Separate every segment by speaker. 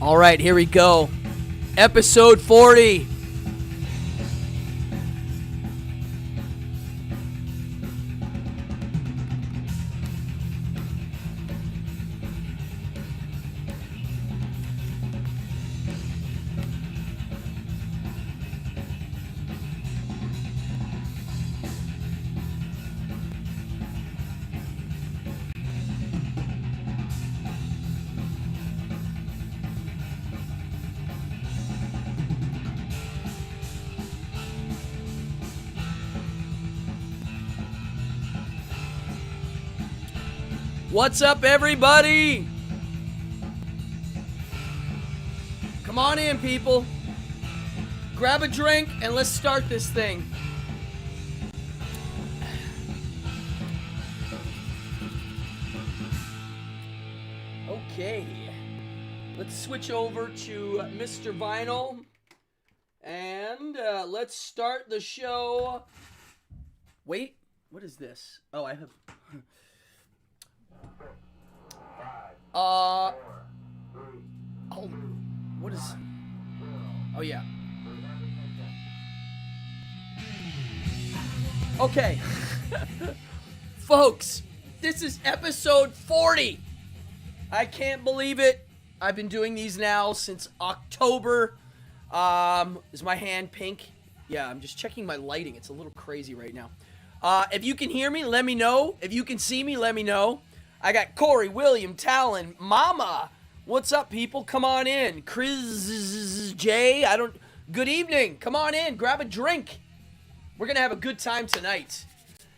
Speaker 1: All right, here we go. Episode 40. What's up, everybody? Come on in, people. Grab a drink and let's start this thing. Okay. Let's switch over to Mr. Vinyl. And let's start the show. Wait, what is this? Oh, I have... Oh, what is... Oh, yeah. Okay. Folks, this is episode 40. I can't believe it. I've been doing these now since October. Is my hand pink? Yeah, I'm just checking my lighting. It's a little crazy right now. If you can hear me, let me know. If you can see me, let me know. I got Corey, William, Talon, Mama. What's up, people? Come on in. Chris J. Good evening. Come on in. Grab a drink. We're going to have a good time tonight.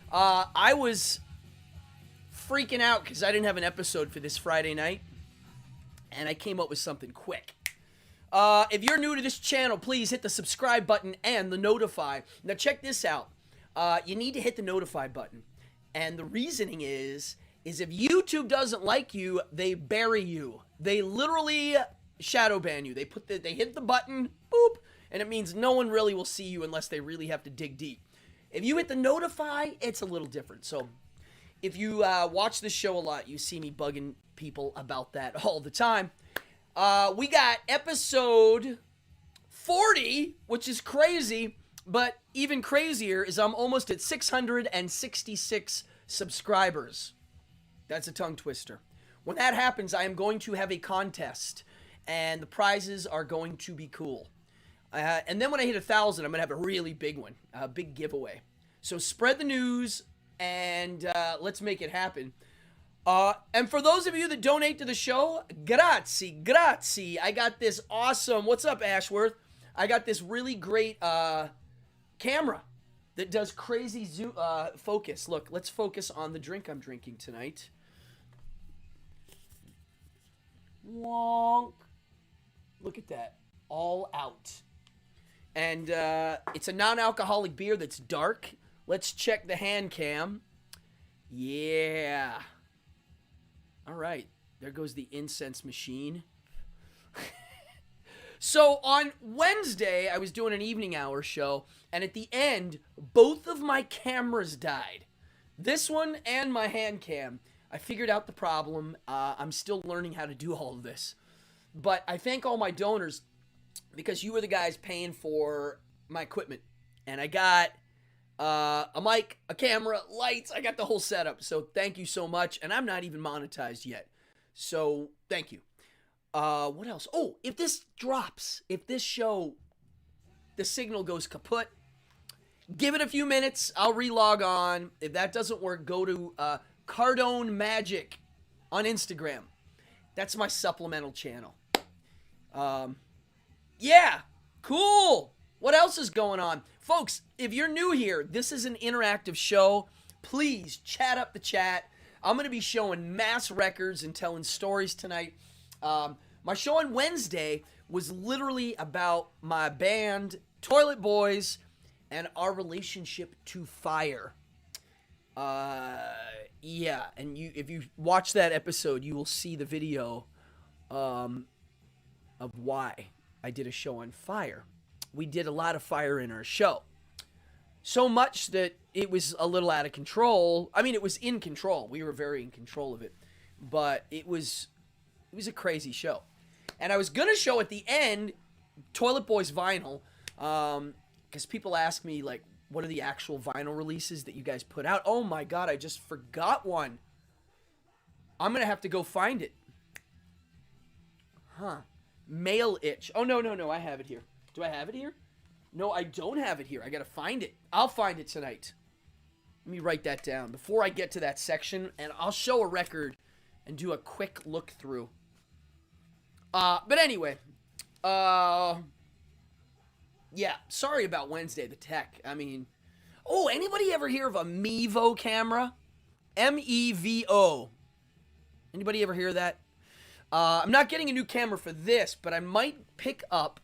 Speaker 1: I was freaking out because I didn't have an episode for this Friday night. And I came up with something quick. If you're new to this channel, please hit the subscribe button and the notify. Now, check this out. You need to hit the notify button. And the reasoning is if YouTube doesn't like you, they bury you. They literally shadow ban you. They hit the button, boop, and it means no one really will see you unless they really have to dig deep. If you hit the notify, it's a little different. So if you watch this show a lot, you see me bugging people about that all the time. We got episode 40, which is crazy, but even crazier is I'm almost at 666 subscribers. That's a tongue twister. When that happens, I am going to have a contest, and the prizes are going to be cool. And then when I hit 1,000, I'm going to have a really big one, a big giveaway. So spread the news, and let's make it happen. And for those of you that donate to the show, grazie. I got this awesome, what's up, Ashworth? I got this really great camera that does crazy focus. Look, let's focus on the drink I'm drinking tonight. Wonk. Look at that. All out. And it's a non-alcoholic beer that's dark. Let's check the hand cam. Yeah. All right. There goes the incense machine. So on Wednesday, I was doing an evening hour show, and at the end, both of my cameras died. This one and my hand cam. I figured out the problem. I'm still learning how to do all of this. But I thank all my donors because you were the guys paying for my equipment. And I got a mic, a camera, lights. I got the whole setup. So thank you so much. And I'm not even monetized yet. So thank you. What else? Oh, if this drops, if this show, the signal goes kaput, give it a few minutes. I'll relog on. If that doesn't work, go to Cardone Magic on Instagram. That's my supplemental channel. Yeah, cool. What else is going on? Folks, if you're new here, this is an interactive show. Please chat up the chat. I'm going to be showing mass records and telling stories tonight. My show on Wednesday was literally about my band, Toilet Boys, and our relationship to fire. Yeah, and if you watch that episode, you will see the video of why I did a show on fire. We did a lot of fire in our show. So much that it was a little out of control. I mean, it was in control. We were very in control of it. But it was a crazy show. And I was going to show at the end Toilet Boys vinyl, because people ask me, like, what are the actual vinyl releases that you guys put out? Oh my god, I just forgot one. I'm going to have to go find it. Huh. Male Itch. Oh, no, I have it here. Do I have it here? No, I don't have it here. I got to find it. I'll find it tonight. Let me write that down before I get to that section, and I'll show a record and do a quick look through. But anyway, yeah, sorry about Wednesday, the tech. I mean, oh, anybody ever hear of a Mevo camera? M-E-V-O. Anybody ever hear that? I'm not getting a new camera for this, but I might pick up,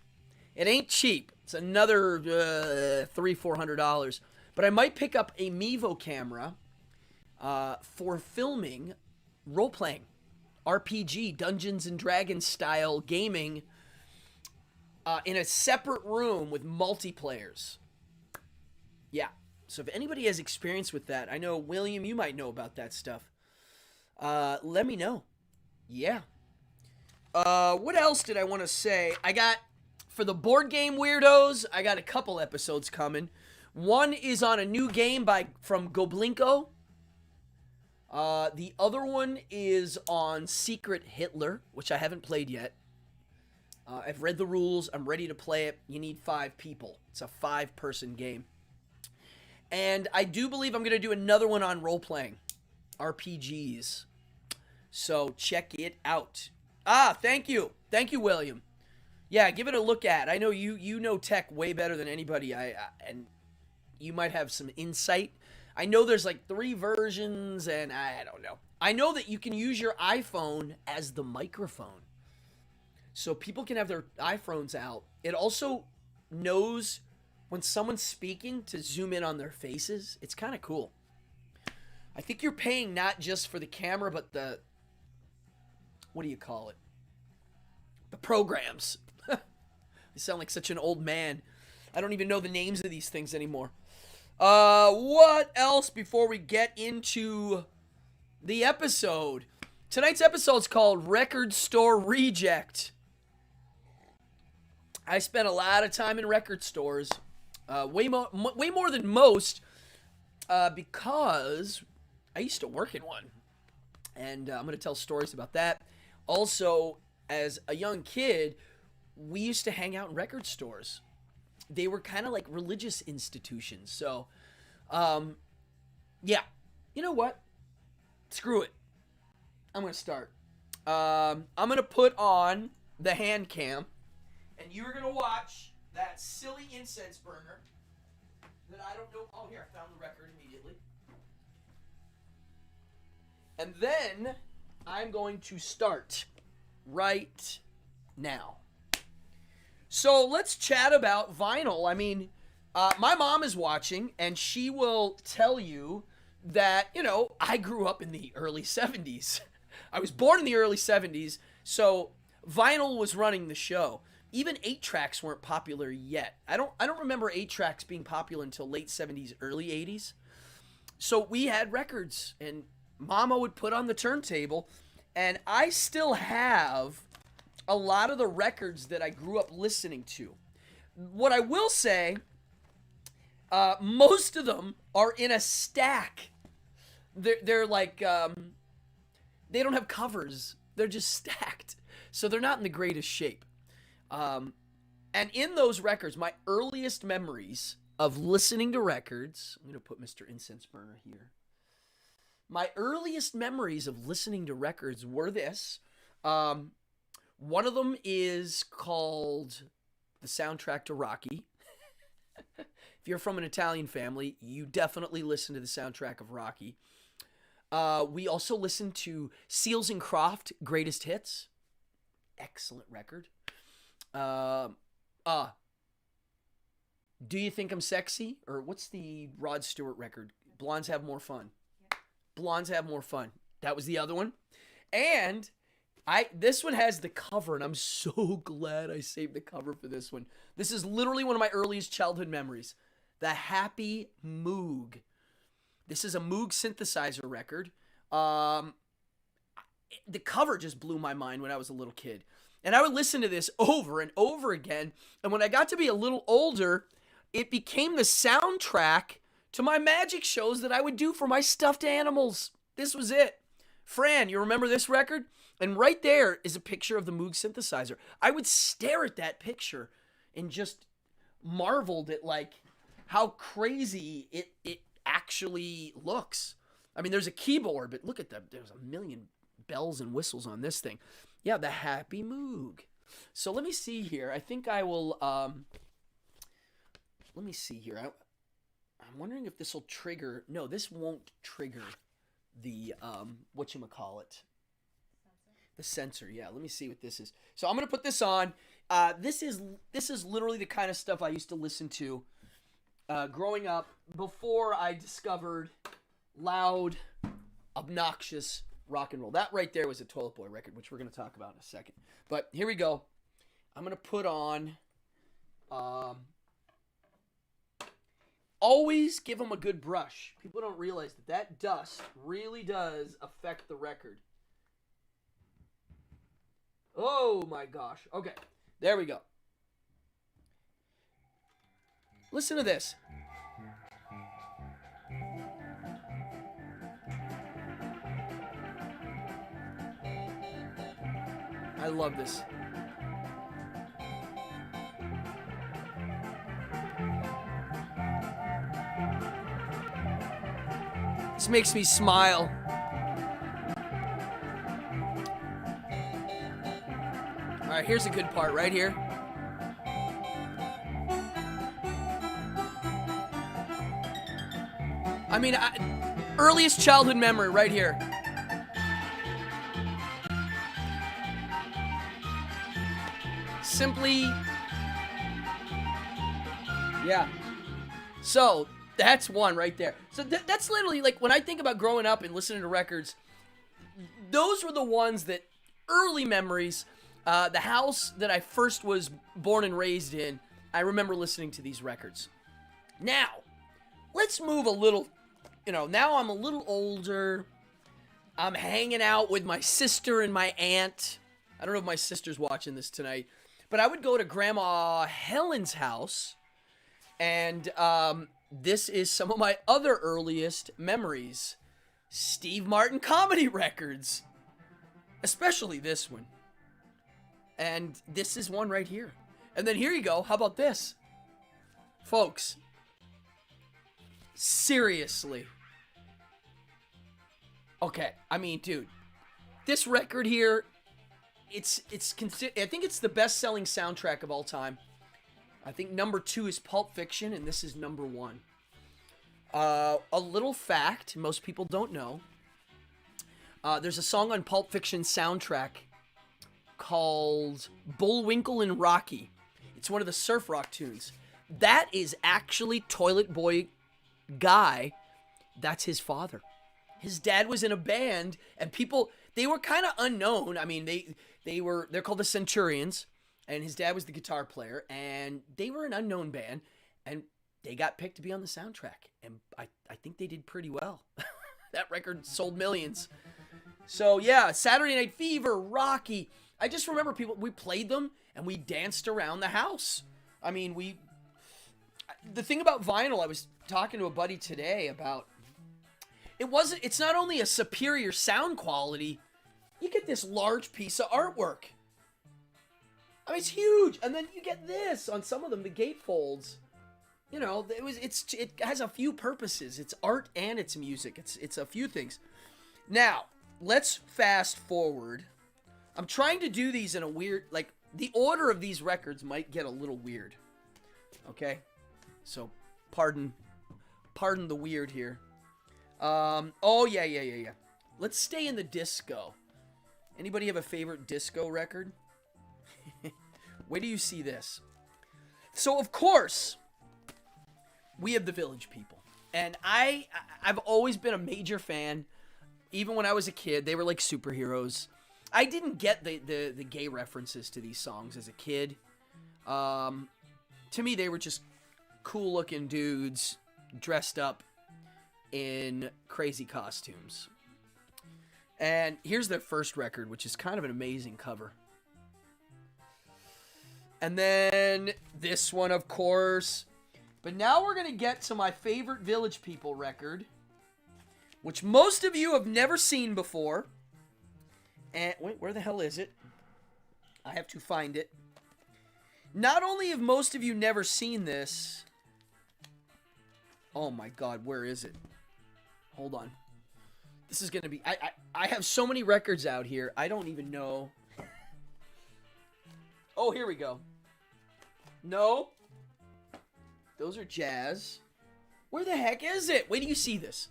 Speaker 1: it ain't cheap, it's another $300-400, but I might pick up a Mevo camera for filming role-playing, RPG, Dungeons and Dragons style gaming in a separate room with multiplayers. Yeah, so if anybody has experience with that, I know, William, you might know about that stuff. Let me know. Yeah. What else did I want to say? I got, for the board game weirdos, I got a couple episodes coming. One is on a new game from Goblinko. The other one is on Secret Hitler, which I haven't played yet. I've read the rules. I'm ready to play it. You need 5 people. It's a 5-person game. And I do believe I'm going to do another one on role-playing. RPGs. So check it out. Thank you. Thank you, William. Yeah, give it a look at. I know you know tech way better than anybody. And you might have some insight. I know there's like 3 versions, and I don't know. I know that you can use your iPhone as the microphone. So people can have their iPhones out. It also knows when someone's speaking to zoom in on their faces. It's kind of cool. I think you're paying not just for the camera, but the, what do you call it? The programs. I sound like such an old man. I don't even know the names of these things anymore. What else before we get into the episode? Tonight's episode is called Record Store Reject. I spent a lot of time in record stores, way more than most, because I used to work in one, and I'm going to tell stories about that. Also, as a young kid, we used to hang out in record stores. They were kind of like religious institutions. So, yeah. You know what? Screw it. I'm going to start. I'm going to put on the hand cam, and you're going to watch that silly incense burner that I don't know. Oh, here, I found the record immediately. And then I'm going to start right now. So let's chat about vinyl. I mean, my mom is watching, and she will tell you that, you know, I grew up in the early 70s. I was born in the early 70s, so vinyl was running the show. Even 8-tracks weren't popular yet. I don't remember 8-tracks being popular until late 70s, early 80s. So we had records, and Mama would put on the turntable, and I still have a lot of the records that I grew up listening to. What I will say, most of them are in a stack. They're like, they don't have covers. They're just stacked. So they're not in the greatest shape. And in those records, my earliest memories of listening to records, I'm going to put Mr. Incense Burner here. My earliest memories of listening to records were this. One of them is called the soundtrack to Rocky. If you're from an Italian family, you definitely listen to the soundtrack of Rocky. We also listened to Seals and Croft Greatest Hits. Excellent record. Do You Think I'm Sexy? Or what's the Rod Stewart record? Blondes Have More Fun. Blondes Have More Fun. That was the other one. And this one has the cover, and I'm so glad I saved the cover for this one. This is literally one of my earliest childhood memories. The Happy Moog. This is a Moog synthesizer record. The cover just blew my mind when I was a little kid. And I would listen to this over and over again. And when I got to be a little older, it became the soundtrack to my magic shows that I would do for my stuffed animals. This was it. Fran, you remember this record? And right there is a picture of the Moog synthesizer. I would stare at that picture and just marveled at like how crazy it actually looks. I mean, there's a keyboard, but look at that. There's a million bells and whistles on this thing. Yeah, the Happy Moog. So let me see here. I think I will, let me see here. I'm wondering if this will trigger. No, this won't trigger the, whatchamacallit. The sensor. Yeah, let me see what this is. So I'm going to put this on. This is literally the kind of stuff I used to listen to growing up before I discovered loud, obnoxious rock and roll. That right there was a Toilet Boy record, which we're going to talk about in a second. But here we go. I'm going to put on... always give them a good brush. People don't realize that dust really does affect the record. Oh my gosh. Okay, there we go. Listen to this. I love this. This makes me smile. All right, here's a good part right here. I mean, earliest childhood memory right here. Simply, yeah. So that's one right there. So that's literally like when I think about growing up and listening to records, those were the ones that early memories. The house that I first was born and raised in, I remember listening to these records. Now, let's move a little, now I'm a little older. I'm hanging out with my sister and my aunt. I don't know if my sister's watching this tonight, but I would go to Grandma Helen's house, and this is some of my other earliest memories. Steve Martin comedy records, especially this one. And this is one right here. And then here you go. How about this? Folks, seriously. Okay, I mean, dude, this record here, I think it's the best-selling soundtrack of all time. I think number 2 is Pulp Fiction, and this is number 1. A little fact most people don't know. There's a song on Pulp Fiction soundtrack called Bullwinkle and Rocky. It's one of the surf rock tunes. That is actually Toilet Boy Guy. That's his father. His dad was in a band, and people, they were kind of unknown. I mean, they're called the Centurions, and his dad was the guitar player, and they were an unknown band, and they got picked to be on the soundtrack, and I think they did pretty well. That record sold millions. So yeah, Saturday Night Fever, Rocky. I just remember we played them and we danced around the house. I mean, the thing about vinyl, I was talking to a buddy today about, it's not only a superior sound quality, you get this large piece of artwork. I mean, it's huge. And then you get this on some of them, the gatefolds. It has a few purposes. It's art and it's music. It's a few things. Now, let's fast forward. I'm trying to do these in a weird, like, the order of these records might get a little weird. Okay? So, pardon the weird here. Oh, yeah. Let's stay in the disco. Anybody have a favorite disco record? Where do you see this? So, of course, we have the Village People. And I've always been a major fan. Even when I was a kid, they were like superheroes. I didn't get the gay references to these songs as a kid. To me, they were just cool-looking dudes dressed up in crazy costumes. And here's their first record, which is kind of an amazing cover. And then this one, of course. But now we're going to get to my favorite Village People record, which most of you have never seen before. And wait, where the hell is it? I have to find it. Not only have most of you never seen this. Oh my God, where is it? Hold on. This is going to be... I have so many records out here. I don't even know. Oh, here we go. No. Those are jazz. Where the heck is it? Wait till you see this.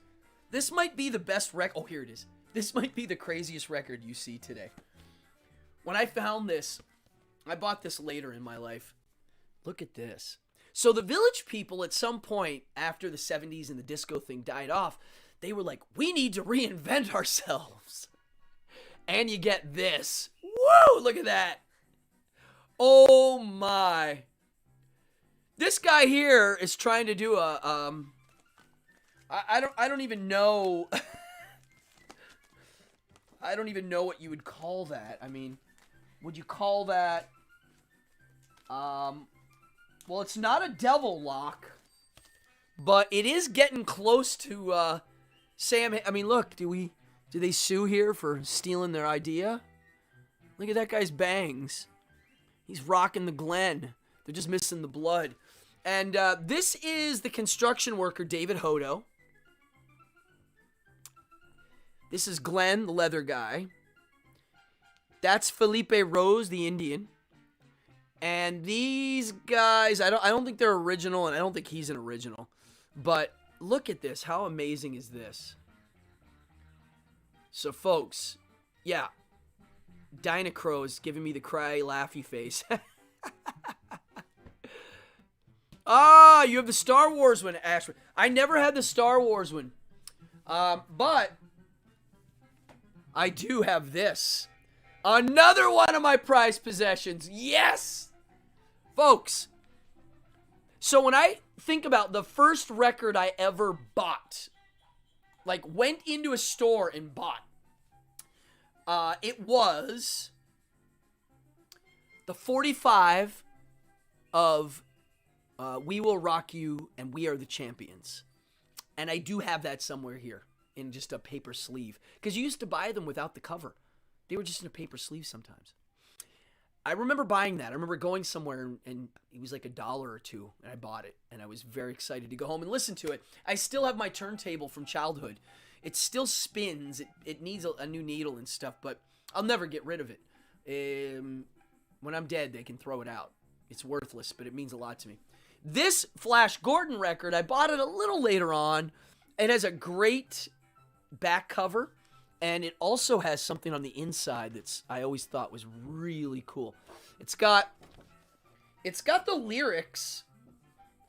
Speaker 1: This might be the best record. Oh, here it is. This might be the craziest record you see today. When I found this, I bought this later in my life. Look at this. So the Village People, at some point after the 70s and the disco thing died off, they were like, we need to reinvent ourselves. And you get this. Woo! Look at that. Oh my. This guy here is trying to do a I don't even know I don't even know what you would call that. I mean, would you call that well, it's not a devil lock, but it is getting close to Sam. I mean, look, do they sue here for stealing their idea? Look at that guy's bangs. He's rocking the Glen. They're just missing the blood. And this is the construction worker, David Hodo. This is Glenn, the leather guy. That's Felipe Rose, the Indian. And these guys, I don't think they're original, and I don't think he's an original. But look at this. How amazing is this? So, folks, yeah. Dinah Crow's giving me the cry, laughy face. Ah, you have the Star Wars one, Ashford. I never had the Star Wars one. But I do have this. Another one of my prized possessions. Yes! Folks, so when I think about the first record I ever bought, like went into a store and bought, it was the 45 of We Will Rock You and We Are the Champions. And I do have that somewhere here in just a paper sleeve. Because you used to buy them without the cover. They were just in a paper sleeve sometimes. I remember buying that. I remember going somewhere and it was like $1 or $2 and I bought it. And I was very excited to go home and listen to it. I still have my turntable from childhood. It still spins. It needs a new needle and stuff, but I'll never get rid of it. When I'm dead, they can throw it out. It's worthless, but it means a lot to me. This Flash Gordon record, I bought it a little later on. It has a great back cover, and it also has something on the inside that's I always thought was really cool. It's got the lyrics,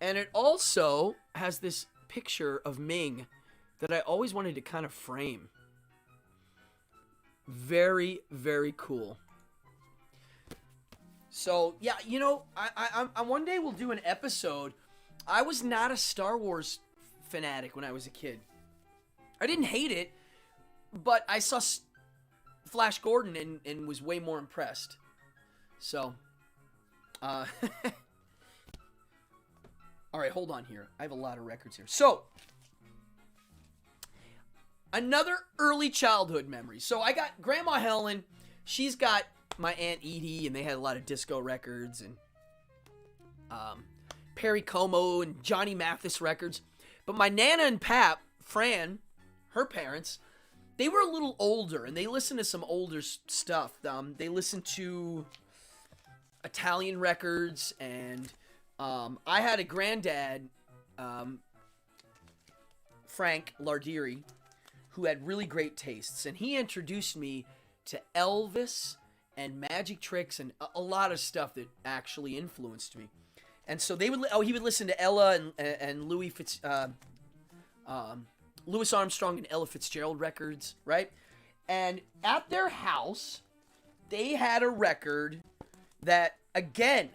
Speaker 1: and it also has this picture of Ming that I always wanted to kind of frame. Very, very cool. So, yeah, you know, I one day we'll do an episode. I was not a Star Wars fanatic when I was a kid. I didn't hate it, but I saw Flash Gordon and was way more impressed. So, all right, hold on here. I have a lot of records here. So, another early childhood memory. So I got Grandma Helen. She's got my Aunt Edie, and they had a lot of disco records and Perry Como and Johnny Mathis records. But my Nana and Pap, Fran, her parents, they were a little older, and they listened to some older stuff. They listened to Italian records, and I had a granddad, Frank Lardieri, who had really great tastes, and he introduced me to Elvis and Magic Tricks and a lot of stuff that actually influenced me. And so he would listen to Ella and Louis Armstrong and Ella Fitzgerald records, right? And at their house, they had a record that, again,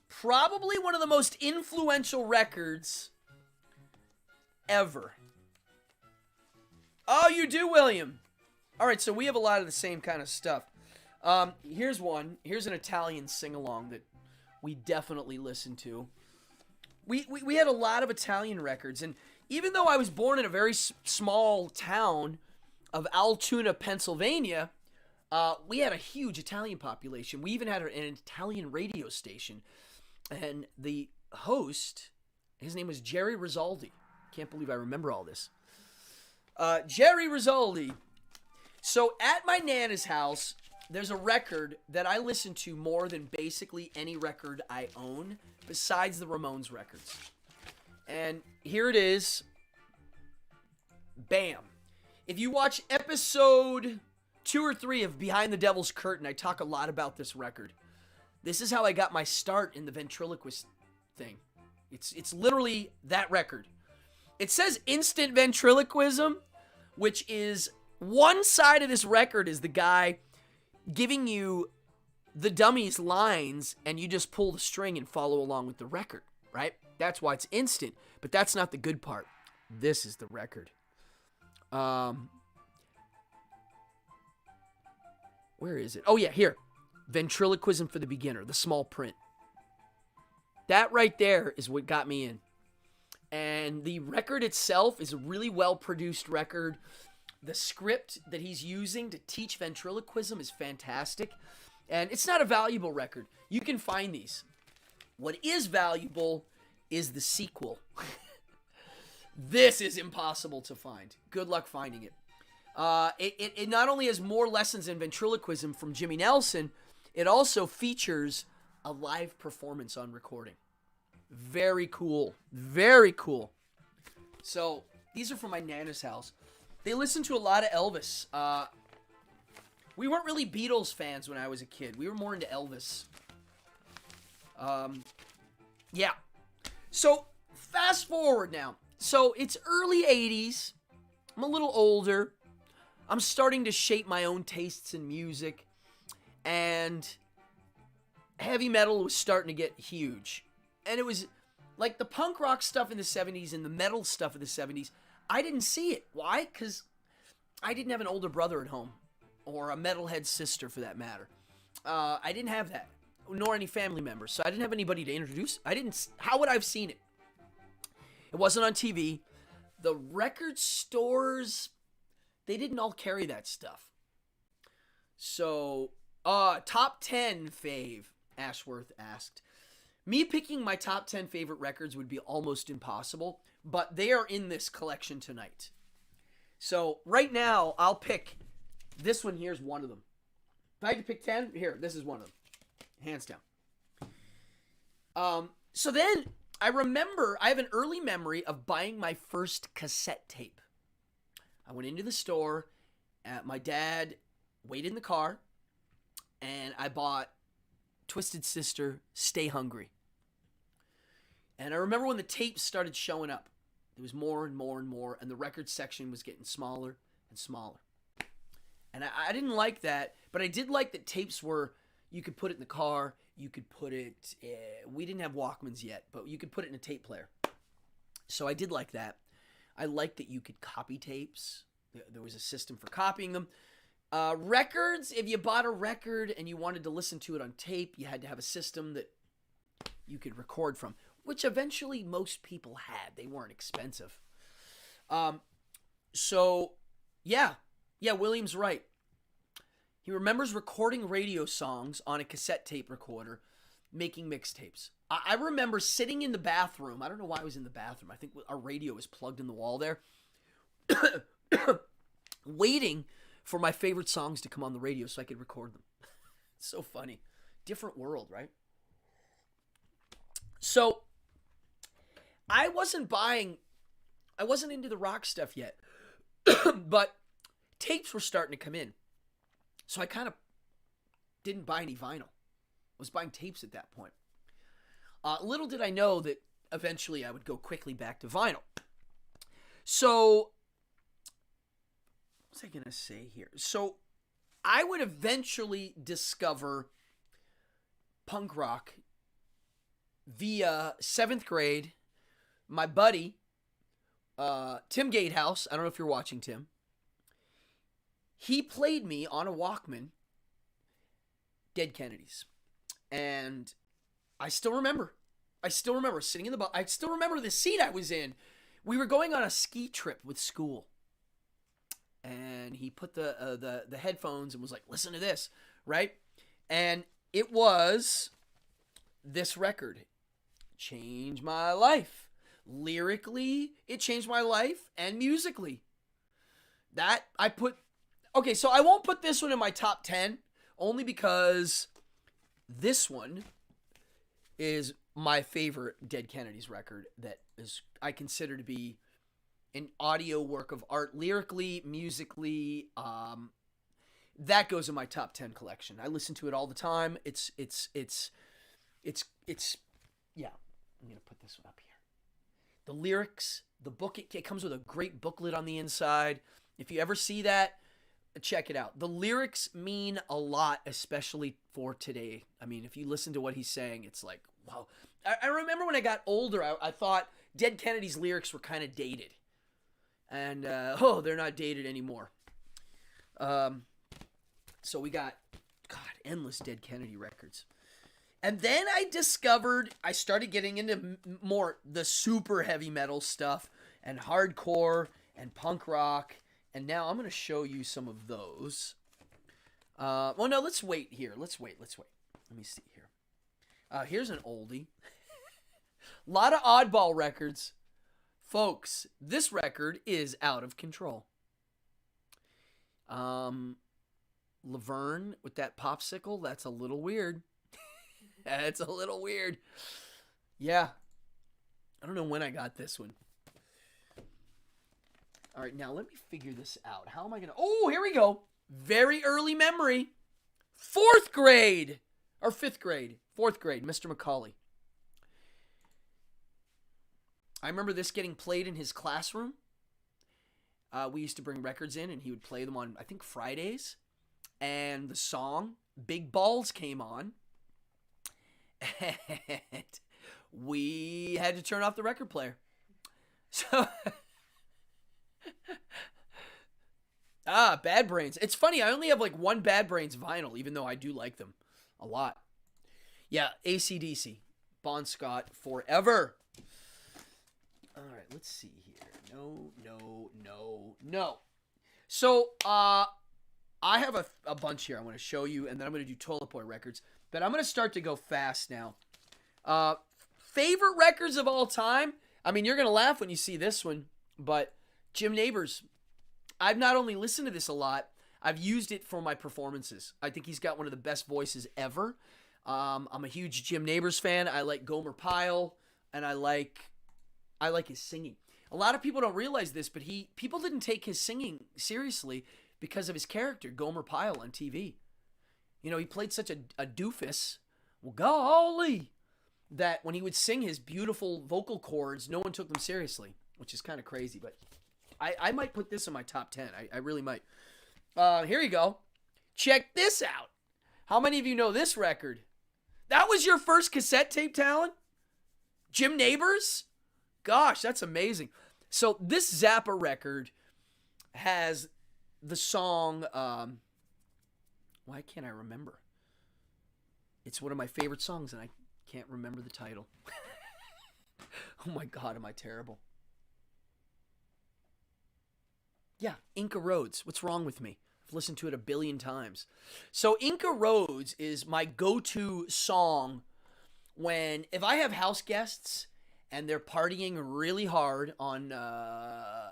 Speaker 1: probably one of the most influential records ever. Oh, you do, William. All right, so we have a lot of the same kind of stuff. Here's one. Here's an Italian sing-along that we definitely listened to. We had a lot of Italian records, and even though I was born in a very small town of Altoona, Pennsylvania, we had a huge Italian population. We even had an Italian radio station, and the host, his name was Jerry Rizaldi. Can't believe I remember all this. Jerry Rizaldi. So at my Nana's house, there's a record that I listen to more than basically any record I own, besides the Ramones records. And here it is. Bam. If you watch episode 2 or 3 of Behind the Devil's Curtain, I talk a lot about this record. This is how I got my start in the ventriloquist thing. It's literally that record. It says instant ventriloquism, which is one side of this record is the guy giving you the dummies lines, and you just pull the string and follow along with the record, right? That's why it's instant, but that's not the good part. This is the record. Where is it? Oh yeah, here. Ventriloquism for the Beginner, the small print. That right there is what got me in. And the record itself is a really well-produced record. The script that he's using to teach ventriloquism is fantastic. And it's not a valuable record. You can find these. What is valuable is the sequel. This is impossible to find. Good luck finding it. It not only has more lessons in ventriloquism from Jimmy Nelson, it also features a live performance on recording. Very cool. Very cool. So, these are from my Nana's house. They listened to a lot of Elvis. We weren't really Beatles fans when I was a kid. We were more into Elvis. Yeah. So, fast forward now. So, it's early 80s. I'm a little older. I'm starting to shape my own tastes in music. And heavy metal was starting to get huge. And it was like the punk rock stuff in the 70s and the metal stuff in the 70s. I didn't see it. Why? Because I didn't have an older brother at home. Or a metalhead sister, for that matter. I didn't have that. Nor any family members. So I didn't have anybody to introduce. How would I have seen it? It wasn't on TV. The record stores, they didn't all carry that stuff. So, top 10 fave, Ashworth asked. Me picking my top 10 favorite records would be almost impossible, but they are in this collection tonight. So, right now, I'll pick, this one here's one of them. If I had to pick 10, here, this is one of them. Hands down. So then, I have an early memory of buying my first cassette tape. I went into the store, my dad waited in the car, and I bought Twisted Sister, Stay Hungry. And I remember when the tapes started showing up. There was more and more and more, and the record section was getting smaller and smaller. And I didn't like that, but I did like that tapes were, you could put it in the car, you could put it, we didn't have Walkmans yet, but you could put it in a tape player. So I did like that. I liked that you could copy tapes. There was a system for copying them. Records, if you bought a record and you wanted to listen to it on tape, you had to have a system that you could record from, which eventually most people had. They weren't expensive. So, yeah, William's right. He remembers recording radio songs on a cassette tape recorder, making mixtapes. I remember sitting in the bathroom. I don't know why I was in the bathroom. I think our radio was plugged in the wall there. Waiting for my favorite songs to come on the radio so I could record them. It's so funny. Different world, right? So, I wasn't into the rock stuff yet. But tapes were starting to come in. So I kind of didn't buy any vinyl. I was buying tapes at that point. Little did I know that eventually I would go quickly back to vinyl. So, what was I going to say here? So, I would eventually discover punk rock via 7th grade. My buddy, Tim Gatehouse, I don't know if you're watching, Tim. He played me on a Walkman Dead Kennedys. And I still remember sitting in the bus. I still remember the seat I was in. We were going on a ski trip with school. And he put the headphones and was like, listen to this, right? And it was this record. Changed my life. Lyrically, it changed my life, and musically. Okay, so I won't put this one in my top 10, only because this one is my favorite Dead Kennedys record that is I consider to be an audio work of art, lyrically, musically. That goes in my top 10 collection. I listen to it all the time. It's yeah. I'm gonna put this one up here. The lyrics, the book, it comes with a great booklet on the inside. If you ever see that, check it out. The lyrics mean a lot, especially for today. I mean, if you listen to what he's saying, it's like, wow. I remember when I got older, I thought Dead Kennedy's lyrics were kind of dated. And, they're not dated anymore. So we got, endless Dead Kennedy records. And then I started getting into more the super heavy metal stuff and hardcore and punk rock. And now I'm going to show you some of those. Well, no, let's wait here. Let's wait. Let me see here. Here's an oldie. A lot of oddball records. Folks, this record is out of control. Laverne with that popsicle, that's a little weird. That's a little weird. Yeah. I don't know when I got this one. All right, now let me figure this out. How am I going to... Oh, here we go. Very early memory. 4th grade. Or 5th grade. 4th grade, Mr. McCauley. I remember this getting played in his classroom. We used to bring records in, and he would play them on, I think, Fridays. And the song, Big Balls, came on. And we had to turn off the record player. So... Bad Brains. It's funny, I only have like one Bad Brains vinyl, even though I do like them a lot. Yeah, AC/DC. Bon Scott forever. Alright, let's see here. No. So, I have a bunch here I want to show you, and then I'm going to do Toilet Boy records. But I'm going to start to go fast now. Favorite records of all time? I mean, you're going to laugh when you see this one, but Jim Nabors. I've not only listened to this a lot, I've used it for my performances. I think he's got one of the best voices ever. I'm a huge Jim Nabors fan. I like Gomer Pyle, and I like his singing. A lot of people don't realize this, but people didn't take his singing seriously because of his character, Gomer Pyle, on TV. You know, he played such a doofus, well, golly, that when he would sing his beautiful vocal cords, no one took them seriously, which is kind of crazy, but I might put this in my top 10. I really might. Here you go. Check this out. How many of you know this record? That was your first cassette tape, Talon? Jim Nabors? Gosh, that's amazing. So this Zappa record has the song, why can't I remember? It's one of my favorite songs, and I can't remember the title. Oh my God, am I terrible. Yeah, Inca Roads. What's wrong with me? I've listened to it a billion times. So Inca Roads is my go-to song if I have house guests and they're partying really hard on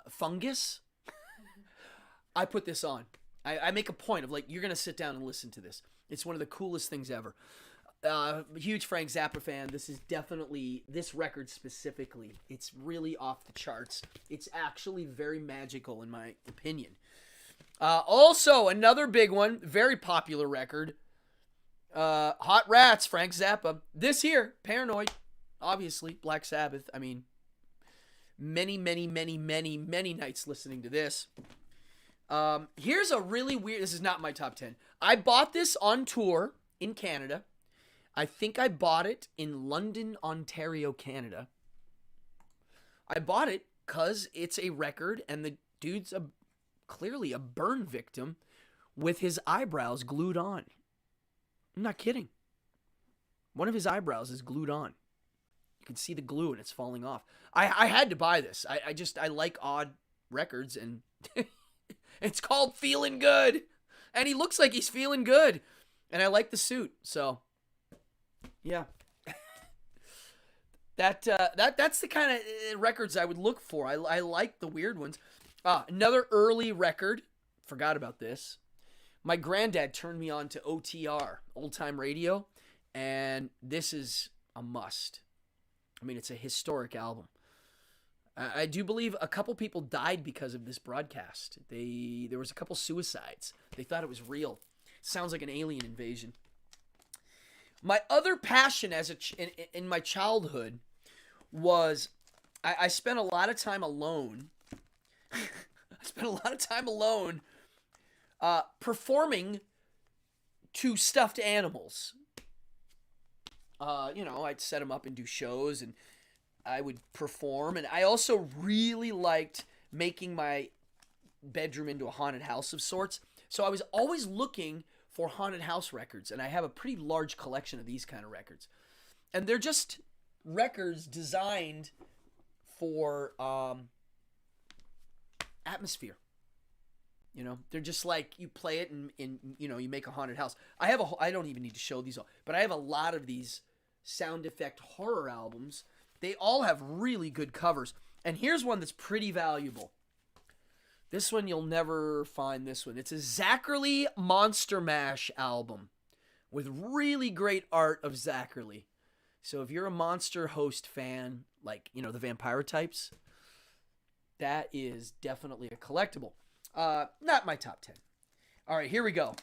Speaker 1: Fungus, I put this on. I make a point of, like, you're going to sit down and listen to this. It's one of the coolest things ever. Huge Frank Zappa fan. This is definitely, this record specifically, it's really off the charts. It's actually very magical in my opinion. Also, another big one, very popular record, Hot Rats, Frank Zappa. This here, Paranoid, obviously, Black Sabbath. I mean, many nights listening to this. Here's a really weird, this is not my top 10. I bought this on tour in Canada. I think I bought it in London, Ontario, Canada. I bought it because it's a record and the dude's clearly a burn victim with his eyebrows glued on. I'm not kidding. One of his eyebrows is glued on. You can see the glue and it's falling off. I had to buy this. I like odd records, and it's called Feeling Good. And he looks like he's feeling good. And I like the suit. So, yeah. That's the kind of records I would look for. I like the weird ones. Another early record. Forgot about this. My granddad turned me on to OTR, Old Time Radio. And this is a must. I mean, it's a historic album. I do believe a couple people died because of this broadcast. There was a couple suicides. They thought it was real. Sounds like an alien invasion. My other passion in my childhood was I spent a lot of time alone. Performing to stuffed animals. I'd set them up and do shows, and I would perform. And I also really liked making my bedroom into a haunted house of sorts. So I was always looking for haunted house records, and I have a pretty large collection of these kind of records. And they're just records designed for atmosphere. They're just like you play it and you make a haunted house. I don't even need to show these all, but I have a lot of these sound effect horror albums. They all have really good covers. And here's one that's pretty valuable. This one, you'll never find this one. It's a Zachary Monster Mash album with really great art of Zachary. So if you're a Monster Host fan, like, the vampire types, that is definitely a collectible. Not my top 10. All right, here we go.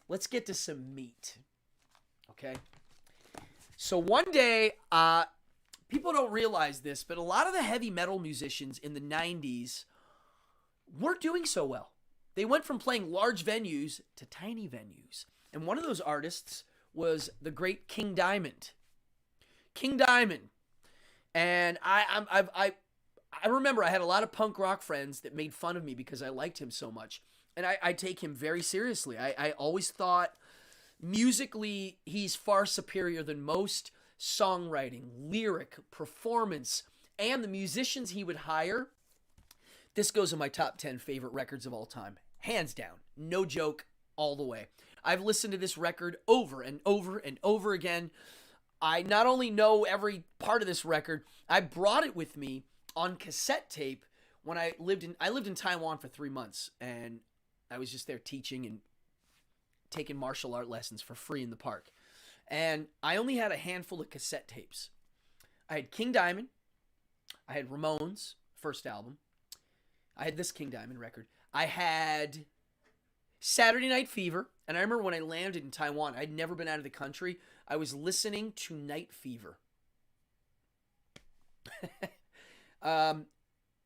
Speaker 1: Let's get to some meat. Okay? So one day, people don't realize this, but a lot of the heavy metal musicians in the 90s weren't doing so well. They went from playing large venues to tiny venues. And one of those artists was the great King Diamond. King Diamond. And I remember I had a lot of punk rock friends that made fun of me because I liked him so much. And I take him very seriously. I always thought musically he's far superior than most. Songwriting, lyric, performance, and the musicians he would hire. This goes in my top 10 favorite records of all time. Hands down. No joke, all the way. I've listened to this record over and over and over again. I not only know every part of this record, I brought it with me on cassette tape when I lived in Taiwan for 3 months, and I was just there teaching and taking martial art lessons for free in the park. And I only had a handful of cassette tapes. I had King Diamond. I had Ramones, first album. I had this King Diamond record. I had Saturday Night Fever. And I remember when I landed in Taiwan, I'd never been out of the country. I was listening to Night Fever.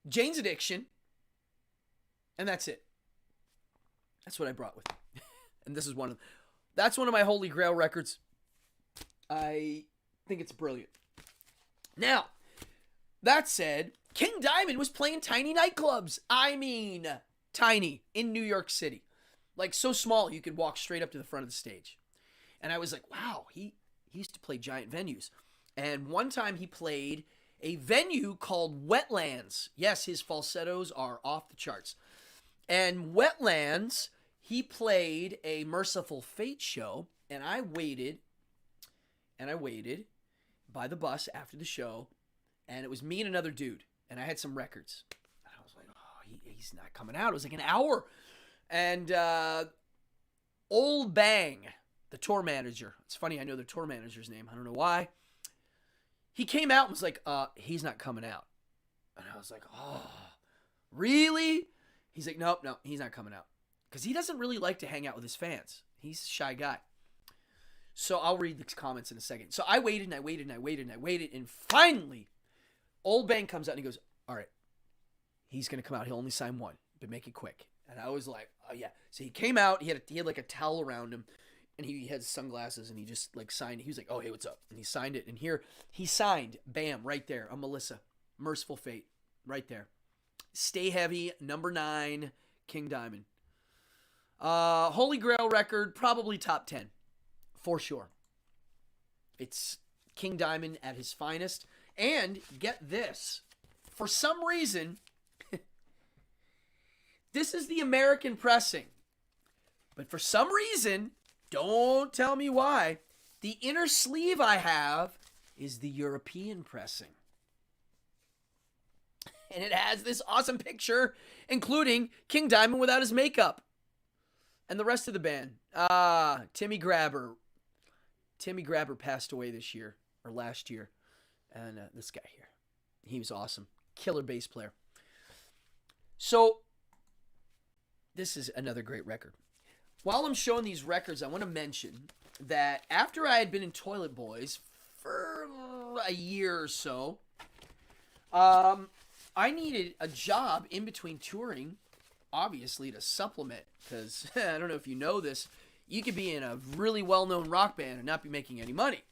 Speaker 1: Jane's Addiction. And that's it. That's what I brought with me. And that's one of my holy grail records. I think it's brilliant. Now, that said, King Diamond was playing tiny nightclubs. I mean, tiny, in New York City. Like, so small you could walk straight up to the front of the stage. And I was like, wow, he used to play giant venues. And one time he played a venue called Wetlands. Yes, his falsettos are off the charts. And Wetlands, he played a Merciful Fate show, and I waited by the bus after the show, and it was me and another dude, and I had some records. And I was like, oh, he's not coming out. It was like an hour. And Old Bang, the tour manager, it's funny, I know the tour manager's name, I don't know why. He came out and was like, he's not coming out. And I was like, oh, really? He's like, nope, he's not coming out. Because he doesn't really like to hang out with his fans. He's a shy guy. So I'll read the comments in a second. So I waited and I waited and I waited and I waited. And finally, Old Bang comes out and he goes, all right, he's going to come out. He'll only sign one, but make it quick. And I was like, oh yeah. So he came out. He had like a towel around him. And he had sunglasses and he just like signed. He was like, oh, hey, what's up? And he signed it. And here he signed, bam, right there. A Melissa, Merciful Fate, right there. Stay Heavy, number 9, King Diamond. Holy Grail record, probably top 10. for sure. It's King Diamond at his finest. And get this. For some reason, this is the American pressing. But for some reason, don't tell me why, the inner sleeve I have is the European pressing. And it has this awesome picture, including King Diamond without his makeup. And the rest of the band. Timmy Grabber. Timmy Grabber passed away this year, or last year. And this guy here. He was awesome. Killer bass player. So, this is another great record. While I'm showing these records, I want to mention that after I had been in Toilet Boys for a year or so, I needed a job in between touring, obviously, to supplement. Because, I don't know if you know this, you could be in a really well-known rock band and not be making any money.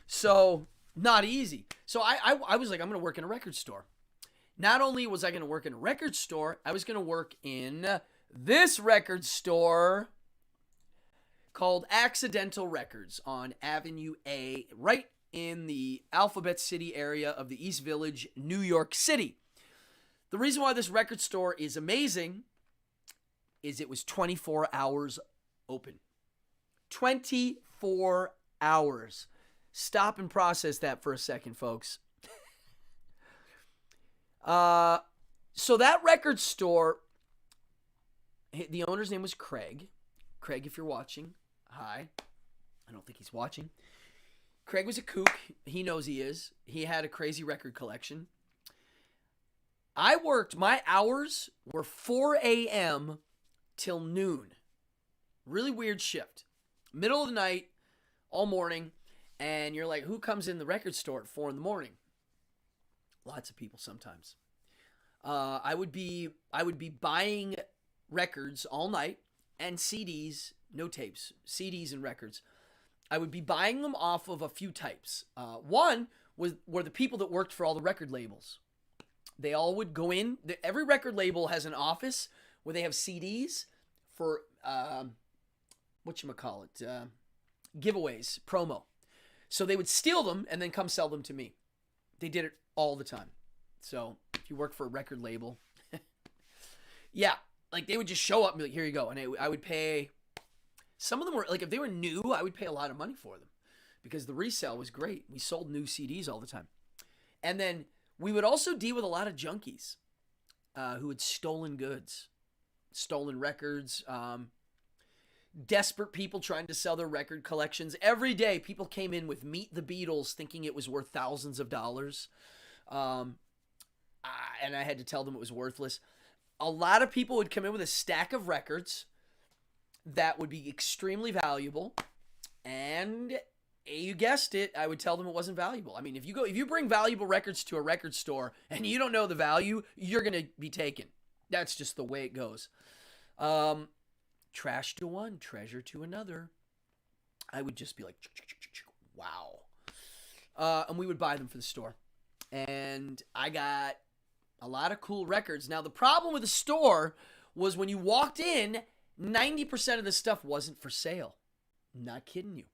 Speaker 1: So, not easy. So, I was like, I'm going to work in a record store. Not only was I going to work in a record store, I was going to work in this record store called Accidental Records on Avenue A, right in the Alphabet City area of the East Village, New York City. The reason why this record store is amazing is it was 24 hours open. 24 hours. Stop and process that for a second, folks. So that record store, the owner's name was Craig. Craig, if you're watching, hi. I don't think he's watching. Craig was a kook. He knows he is. He had a crazy record collection. My hours were 4 a.m. till noon. Really weird shift. Middle of the night, all morning, and you're like, who comes in the record store at 4 in the morning? Lots of people sometimes. I would be buying records all night and CDs, no tapes, CDs and records. I would be buying them off of a few types. One were the people that worked for all the record labels. They all would go in. Every record label has an office where they have CDs for, giveaways, promo. So they would steal them and then come sell them to me. They did it all the time. So if you work for a record label, yeah, like they would just show up and be like, here you go. And I would pay, some of them were, like if they were new, I would pay a lot of money for them because the resale was great. We sold new CDs all the time. And then we would also deal with a lot of junkies who had stolen goods, stolen records, desperate people trying to sell their record collections. Every day, people came in with Meet the Beatles thinking it was worth thousands of dollars. And I had to tell them it was worthless. A lot of people would come in with a stack of records that would be extremely valuable. And you guessed it, I would tell them it wasn't valuable. I mean, if you bring valuable records to a record store and you don't know the value, you're going to be taken. That's just the way it goes. Trash to one, treasure to another. I would just be like, wow. And we would buy them for the store. And I got a lot of cool records. Now, the problem with the store was when you walked in, 90% of the stuff wasn't for sale. Not kidding you.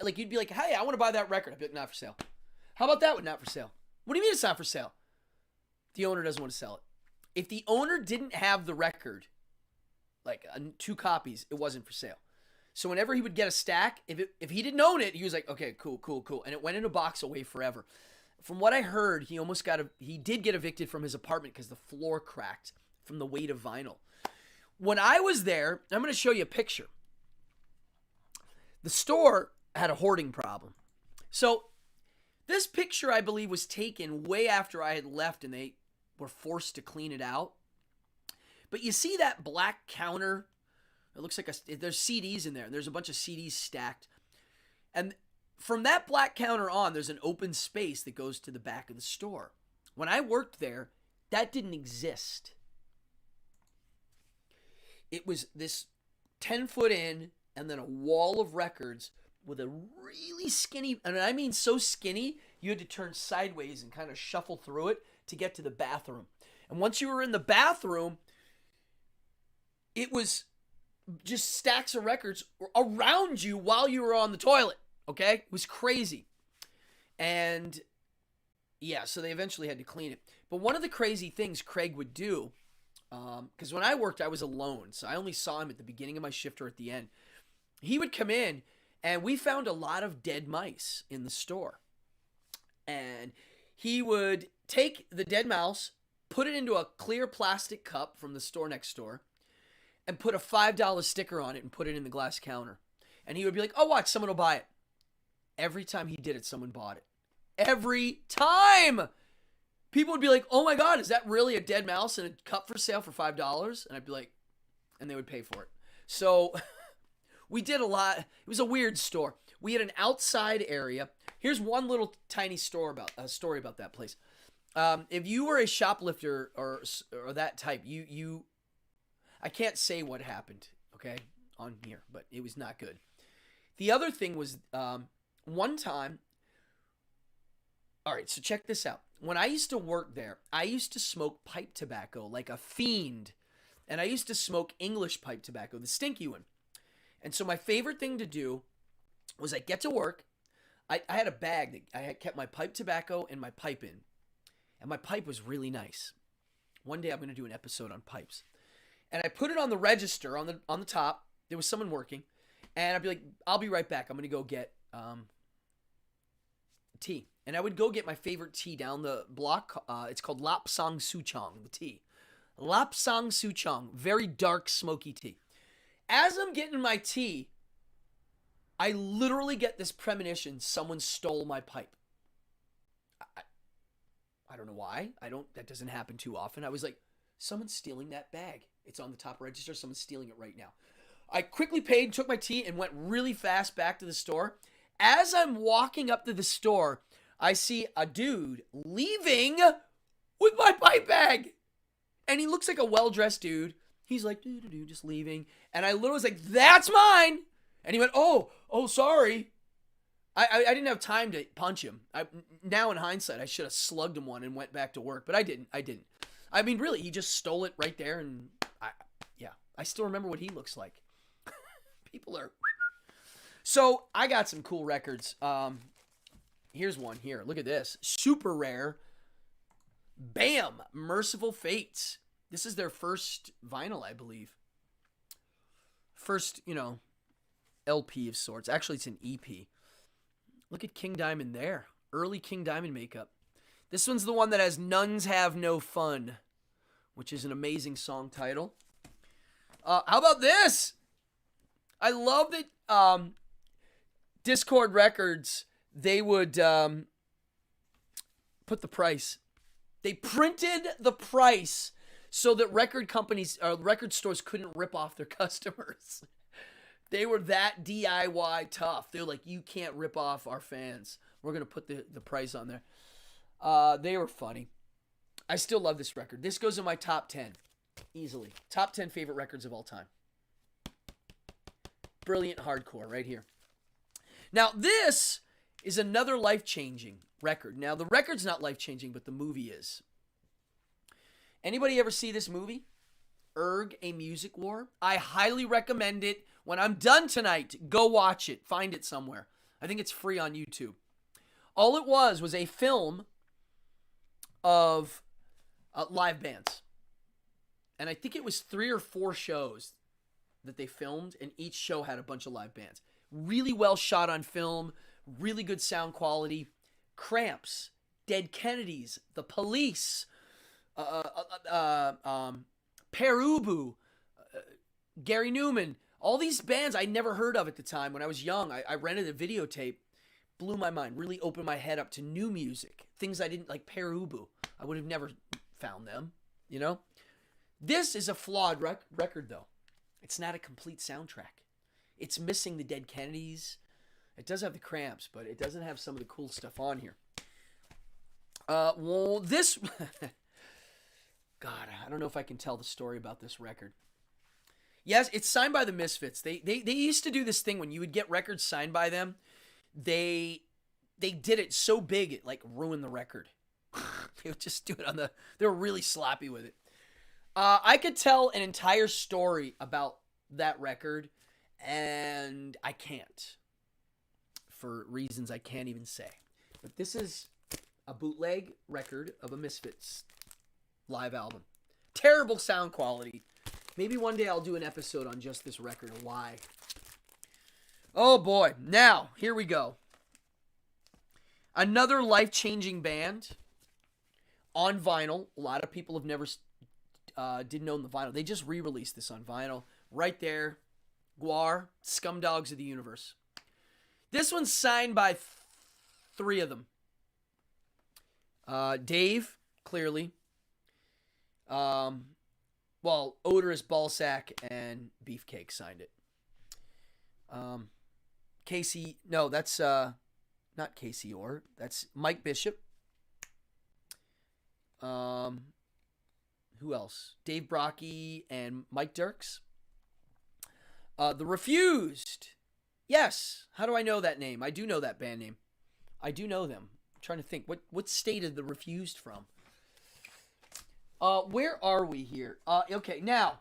Speaker 1: Like, you'd be like, hey, I want to buy that record. I'd be like, not for sale. How about that one? Not for sale. What do you mean it's not for sale? The owner doesn't want to sell it. If the owner didn't have the record, like 2 copies, it wasn't for sale. So whenever he would get a stack, if he didn't own it, he was like, okay, cool. And it went in a box away forever. From what I heard, he did get evicted from his apartment because the floor cracked from the weight of vinyl. When I was there, I'm going to show you a picture. The store had a hoarding problem. So this picture, I believe, was taken way after I had left and they were forced to clean it out. But you see that black counter? It looks like there's CDs in there. There's a bunch of CDs stacked. And from that black counter on, there's an open space that goes to the back of the store. When I worked there, that didn't exist. It was this 10-foot in and then a wall of records with a really skinny, and I mean so skinny, you had to turn sideways and kind of shuffle through it to get to the bathroom. And once you were in the bathroom, it was just stacks of records around you while you were on the toilet. Okay? It was crazy. And yeah, so they eventually had to clean it. But one of the crazy things Craig would do, because when I worked, I was alone, so I only saw him at the beginning of my shift or at the end. He would come in, and we found a lot of dead mice in the store. And he would take the dead mouse, put it into a clear plastic cup from the store next door, and put a $5 sticker on it and put it in the glass counter. And he would be like, oh, watch, someone will buy it. Every time he did it, someone bought it. Every time! People would be like, oh my God, is that really a dead mouse in a cup for sale for $5? And I'd be like, and they would pay for it. So we did a lot. It was a weird store. We had an outside area. Here's one little tiny story about that place. If you were a shoplifter or that type, I can't say what happened, okay, on here, but it was not good. The other thing was, one time, all right, so check this out. When I used to work there, I used to smoke pipe tobacco like a fiend. And I used to smoke English pipe tobacco, the stinky one. And so my favorite thing to do was I'd get to work. I had a bag that I had kept my pipe tobacco and my pipe in. And my pipe was really nice. One day I'm going to do an episode on pipes. And I put it on the register on the top. There was someone working. And I'd be like, I'll be right back. I'm going to go get tea. And I would go get my favorite tea down the block. It's called Lapsang Souchong, the tea. Lapsang Souchong, very dark, smoky tea. As I'm getting my tea, I literally get this premonition someone stole my pipe. I don't know why. That doesn't happen too often. I was like, someone's stealing that bag. It's on the top register. Someone's stealing it right now. I quickly paid, took my tea, and went really fast back to the store. As I'm walking up to the store, I see a dude leaving with my pipe bag. And he looks like a well-dressed dude. He's like, just leaving. And I literally was like, that's mine. And he went, oh, sorry. I didn't have time to punch him. Now in hindsight, I should have slugged him one and went back to work. But I didn't. I mean, really, he just stole it right there. And I still remember what he looks like. People are... So I got some cool records. Here's one here. Look at this. Super rare. Bam! Merciful Fates. This is their first vinyl, I believe. First, LP of sorts. Actually, it's an EP. Look at King Diamond there. Early King Diamond makeup. This one's the one that has Nuns Have No Fun, which is an amazing song title. How about this? I love that Discord Records, they would put the price. They printed the price so that record stores couldn't rip off their customers. They were that DIY tough. They're like, you can't rip off our fans. We're going to put the price on there. They were funny. I still love this record. This goes in my top 10. Easily. Top 10 favorite records of all time. Brilliant hardcore right here. Now, this is another life-changing record. Now, the record's not life-changing, but the movie is. Anybody ever see this movie? Erg, A Music War? I highly recommend it. When I'm done tonight, go watch it. Find it somewhere. I think it's free on YouTube. All it was a film of live bands. And I think it was 3 or 4 shows that they filmed, and each show had a bunch of live bands. Really well shot on film, really good sound quality. Cramps, Dead Kennedys, The Police, Perubu, Gary Newman, all these bands I never heard of at the time. When I was young, I rented a videotape, blew my mind, really opened my head up to new music, things I didn't like. Perubu, I would have never found them, This is a flawed record, though. It's not a complete soundtrack. It's missing the Dead Kennedys. It does have the Cramps, but it doesn't have some of the cool stuff on here. This... God, I don't know if I can tell the story about this record. Yes, it's signed by the Misfits. They used to do this thing when you would get records signed by them. They did it so big it like ruined the record. They would just do it they were really sloppy with it. I could tell an entire story about that record, and I can't, for reasons I can't even say. But this is a bootleg record of a Misfits live album. Terrible sound quality. Maybe one day I'll do an episode on just this record and why. Oh boy. Now, here we go. Another life-changing band on vinyl. A lot of people have never didn't own the vinyl. They just re-released this on vinyl. Right there. Guar, Scumdogs of the Universe. This one's signed by three of them. Dave, clearly. Odorous Ballsack and Beefcake signed it. Casey, no, that's not Casey Orr. That's Mike Bishop. Who else? Dave Brocky and Mike Dirks. The Refused. Yes. How do I know that name? I do know that band name. I do know them. I'm trying to think. What state is The Refused from? Where are we here? Okay, now,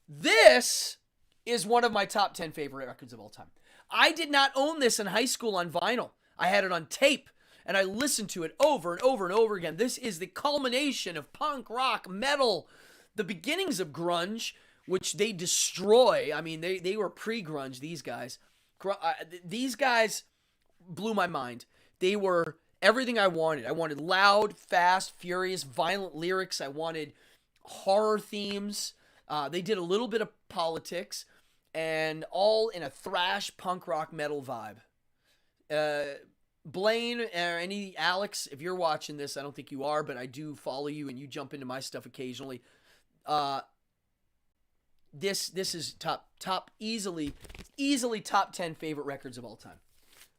Speaker 1: this is one of my top 10 favorite records of all time. I did not own this in high school on vinyl. I had it on tape, and I listened to it over and over and over again. This is the culmination of punk, rock, metal, the beginnings of grunge, which they destroy. I mean, they were pre-grunge, these guys. These guys blew my mind. They were everything I wanted. I wanted loud, fast, furious, violent lyrics. I wanted horror themes. They did a little bit of politics, and all in a thrash, punk rock, metal vibe. Blaine or Alex, if you're watching this, I don't think you are, but I do follow you, and you jump into my stuff occasionally. This is top easily top 10 favorite records of all time.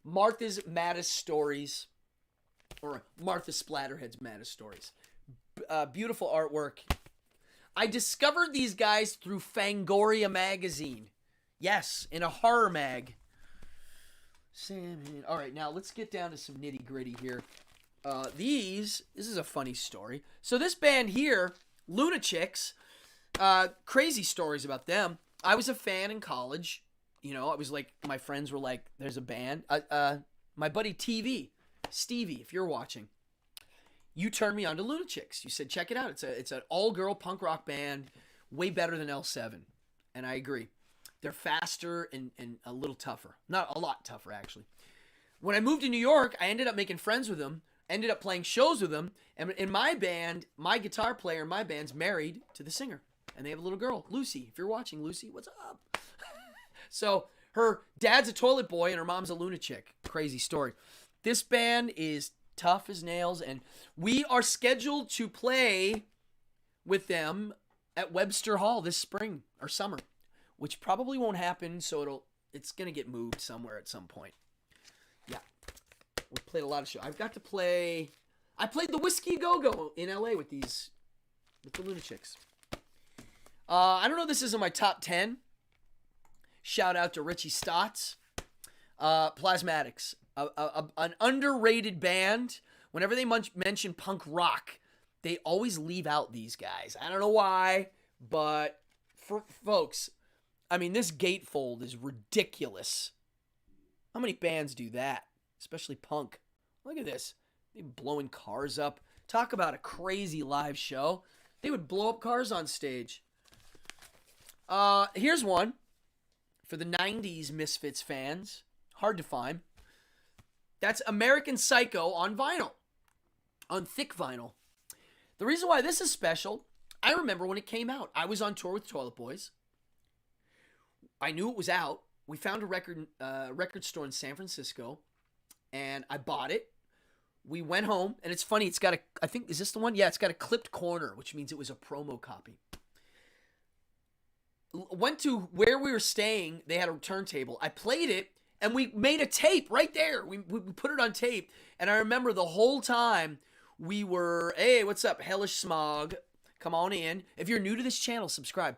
Speaker 1: Martha's Maddest Stories, or Martha Splatterhead's Maddest Stories. Beautiful artwork. I discovered these guys through Fangoria magazine. Yes, in a horror mag. All right, now let's get down to some nitty gritty here. This is a funny story. So this band here, Lunatics, crazy stories about them. I was a fan in college. You know, I was like, my friends were like, there's a band. My buddy Stevie, if you're watching, you turned me on to Lunatics. You said, check it out. It's an all-girl punk rock band, way better than L7. And I agree. They're faster and a little tougher. Not a lot tougher, actually. When I moved to New York, I ended up making friends with them, ended up playing shows with them. And in my band, my guitar player in my band's married to the singer. And they have a little girl, Lucy. If you're watching, Lucy, what's up? So her dad's a toilet boy and her mom's a lunatic. Crazy story. This band is tough as nails, and we are scheduled to play with them at Webster Hall this spring or summer, which probably won't happen, so it's going to get moved somewhere at some point. Yeah. We played a lot of shows. I played the Whiskey Go-Go in LA with the Lunatics. I don't know if this is in my top 10. Shout out to Richie Stotts. Plasmatics. An underrated band. Whenever they mention punk rock, they always leave out these guys. I don't know why, but for folks, I mean, this gatefold is ridiculous. How many bands do that? Especially punk. Look at this. They're blowing cars up. Talk about a crazy live show. They would blow up cars on stage. Here's one for the 90s Misfits fans. Hard to find. That's American Psycho on vinyl. On thick vinyl. The reason why this is special, I remember when it came out. I was on tour with Toilet Boys. I knew it was out. We found a record store in San Francisco, and I bought it. We went home, and it's funny. It's got I think, is this the one? Yeah, it's got a clipped corner, which means it was a promo copy. Went to where we were staying. They had a turntable. I played it, and we made a tape right there. We put it on tape, and I remember the whole time we were, hey, what's up, Hellish Smog? Come on in. If you're new to this channel, subscribe,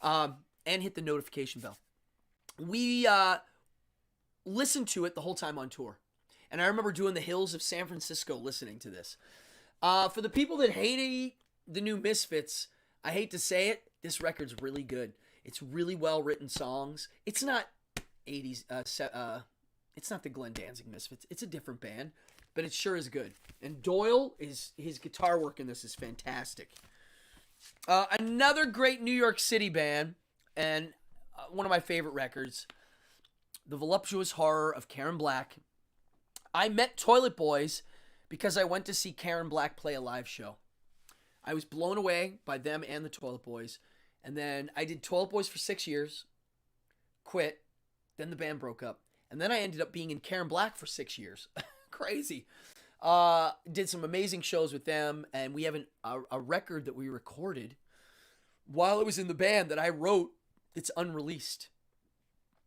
Speaker 1: and hit the notification bell. We listened to it the whole time on tour, and I remember doing the hills of San Francisco listening to this. For the people that hate the new Misfits, I hate to say it, this record's really good. It's really well written songs. It's not 80s. It's not the Glenn Danzig Misfits. It's a different band, but it sure is good. And Doyle, his guitar work in this is fantastic. Another great New York City band, and one of my favorite records, The Voluptuous Horror of Karen Black. I met Toilet Boys because I went to see Karen Black play a live show. I was blown away by them and the Toilet Boys. And then I did Toilet Boys for 6 years, quit, then the band broke up. And then I ended up being in Karen Black for 6 years. Crazy. Did some amazing shows with them, and we have a record that we recorded while I was in the band that I wrote. It's unreleased.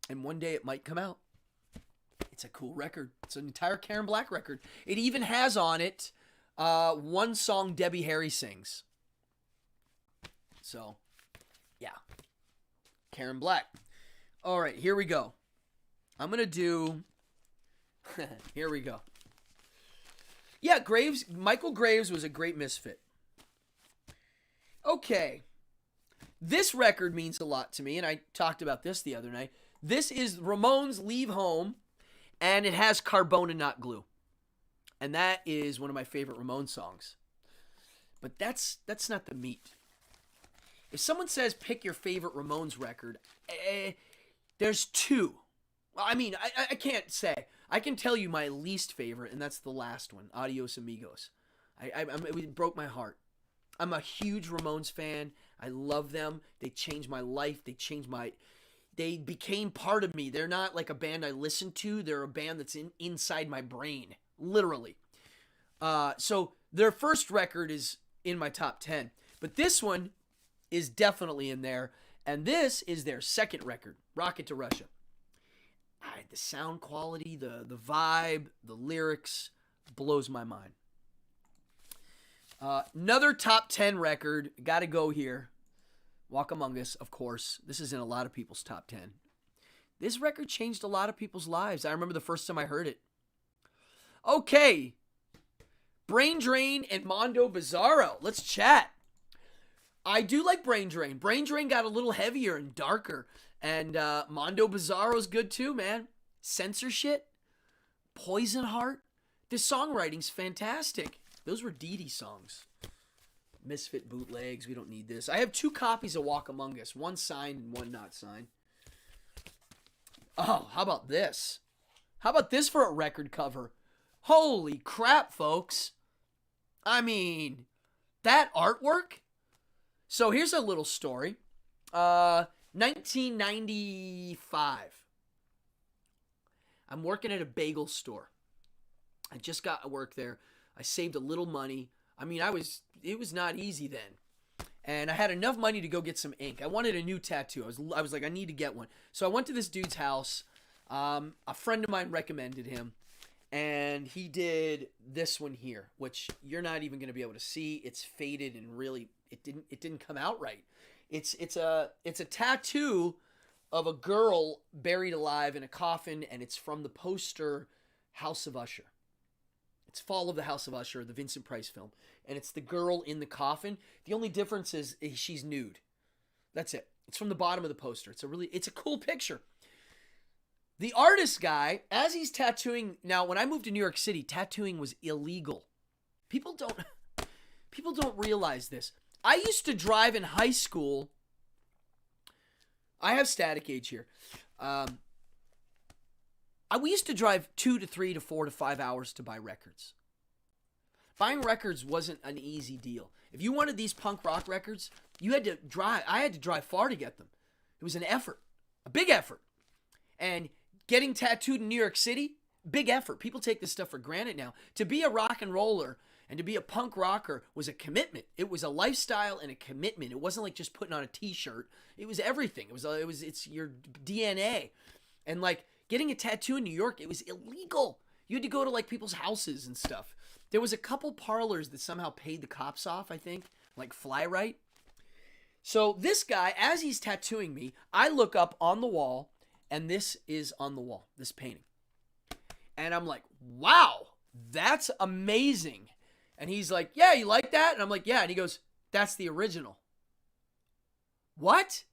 Speaker 1: And one day it might come out. It's a cool record. It's an entire Karen Black record. It even has on it one song Debbie Harry sings. So, yeah. Karen Black. All right, here we go. I'm going to do... Here we go. Yeah, Michael Graves was a great misfit. Okay. This record means a lot to me, and I talked about this the other night. This is Ramones' Leave Home, and it has Carbona Not Glue. And that is one of my favorite Ramones songs. But that's not the meat. If someone says pick your favorite Ramones record, there's two. I mean, I can't say. I can tell you my least favorite, and that's the last one, Adios Amigos. It broke my heart. I'm a huge Ramones fan. I love them. They changed my life. They became part of me. They're not like a band I listen to. They're a band that's inside my brain, literally. So their first record is in my top 10. But this one is definitely in there. And this is their second record, Rocket to Russia. The sound quality, the vibe, the lyrics blows my mind. Another top 10 record, gotta go here. Walk Among Us, of course. This is in a lot of people's top 10. This record changed a lot of people's lives. I remember the first time I heard it. Okay. Brain Drain and Mondo Bizarro. Let's chat. I do like Brain Drain. Brain Drain got a little heavier and darker. And Mondo Bizarro's good too, man. Censorship, Poison Heart. The songwriting's fantastic. Those were Dee Dee songs. Misfit bootlegs. We don't need this. I have 2 copies of Walk Among Us. One signed and one not signed. Oh, how about this? How about this for a record cover? Holy crap, folks. I mean, that artwork? So here's a little story. 1995. I'm working at a bagel store. I just got work there. I saved a little money. I mean, it was not easy then. And I had enough money to go get some ink. I wanted a new tattoo. I was like, I need to get one. So I went to this dude's house. A friend of mine recommended him. And he did this one here, which you're not even going to be able to see. It's faded and really, it didn't come out right. It's a tattoo of a girl buried alive in a coffin, and it's from the poster House of Usher. It's Fall of the House of Usher, the Vincent Price film, and it's the girl in the coffin. The only difference is she's nude. That's it. It's from the bottom of the poster. It's a cool picture. The artist guy, as he's tattooing, now when I moved to New York City, tattooing was illegal. People don't realize this. I used to drive in high school. I have static age here. We used to drive 2 to 3 to 4 to 5 hours to buy records. Buying records wasn't an easy deal. If you wanted these punk rock records, you had to drive. I had to drive far to get them. It was an effort, a big effort. And getting tattooed in New York City, big effort. People take this stuff for granted now. To be a rock and roller and to be a punk rocker was a commitment. It was a lifestyle and a commitment. It wasn't like just putting on a t-shirt. It was everything. It's your DNA. And like getting a tattoo in New York, it was illegal. You had to go to like people's houses and stuff. There was a couple parlors that somehow paid the cops off, I think, like Fly-Right. So this guy, as he's tattooing me, I look up on the wall, and this is on the wall, this painting. And I'm like, wow, that's amazing. And he's like, yeah, you like that? And I'm like, yeah. And he goes, that's the original. What?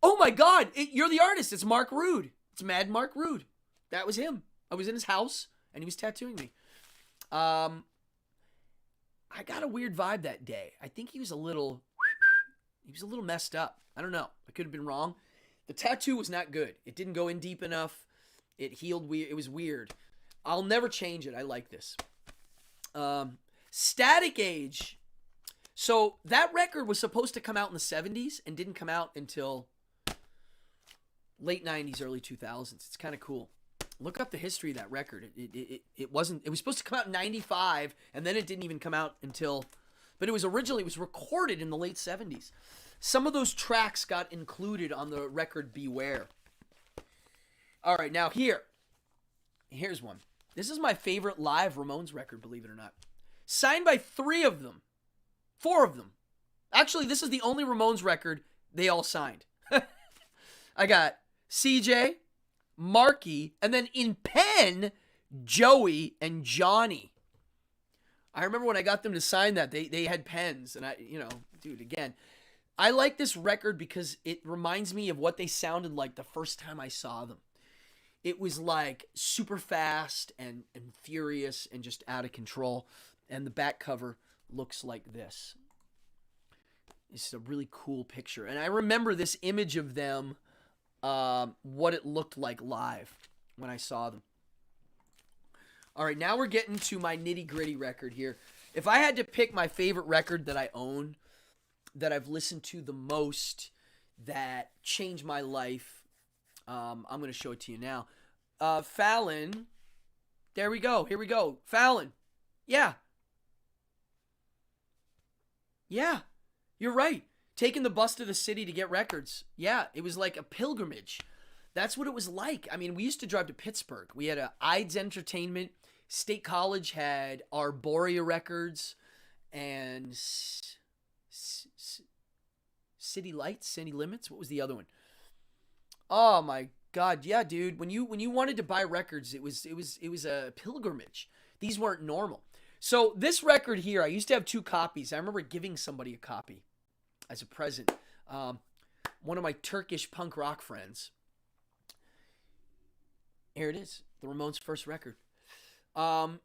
Speaker 1: Oh my God, you're the artist. It's Mark Rude. It's Mad Mark Rude. That was him. I was in his house and he was tattooing me. I got a weird vibe that day. I think he was a little messed up. I don't know. I could have been wrong. The tattoo was not good. It didn't go in deep enough. It healed weird. It was weird. I'll never change it. I like this. Static Age. So that record was supposed to come out in the 70s and didn't come out until late 90s, early 2000s. It's kind of cool. Look up the history of that record. It was supposed to come out in 95 and then it didn't even come out until, but it was recorded in the late 70s. Some of those tracks got included on the record Beware. All right, now here's one. This is my favorite live Ramones record, believe it or not. Signed by 4 of them. Actually, this is the only Ramones record they all signed. I got CJ, Marky, and then in pen, Joey and Johnny. I remember when I got them to sign that, they had pens, and dude, again, I like this record because it reminds me of what they sounded like the first time I saw them. It was like super fast and furious and just out of control. And the back cover looks like this. It's a really cool picture. And I remember this image of them, what it looked like live when I saw them. All right, now we're getting to my nitty-gritty record here. If I had to pick my favorite record that I own, that I've listened to the most, that changed my life, I'm going to show it to you now. Fallon. There we go. Here we go. Fallon. Yeah. Yeah. You're right. Taking the bus to the city to get records. Yeah. It was like a pilgrimage. That's what it was like. I mean, we used to drive to Pittsburgh. We had a Ides Entertainment. State College had Arborea Records and City Lights, City Limits. What was the other one? Oh my God, yeah, dude. When you wanted to buy records, it was a pilgrimage. These weren't normal. So this record here, I used to have 2 copies. I remember giving somebody a copy as a present. One of my Turkish punk rock friends. Here it is, the Ramones' first record. I've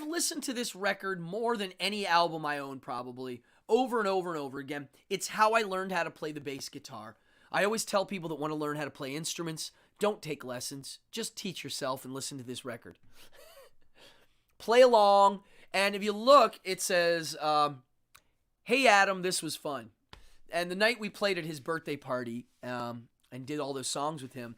Speaker 1: listened to this record more than any album I own, probably, over and over and over again. It's how I learned how to play the bass guitar. I always tell people that want to learn how to play instruments, don't take lessons. Just teach yourself and listen to this record. Play along, and if you look, it says, "Hey Adam, this was fun." And the night we played at his birthday party and did all those songs with him,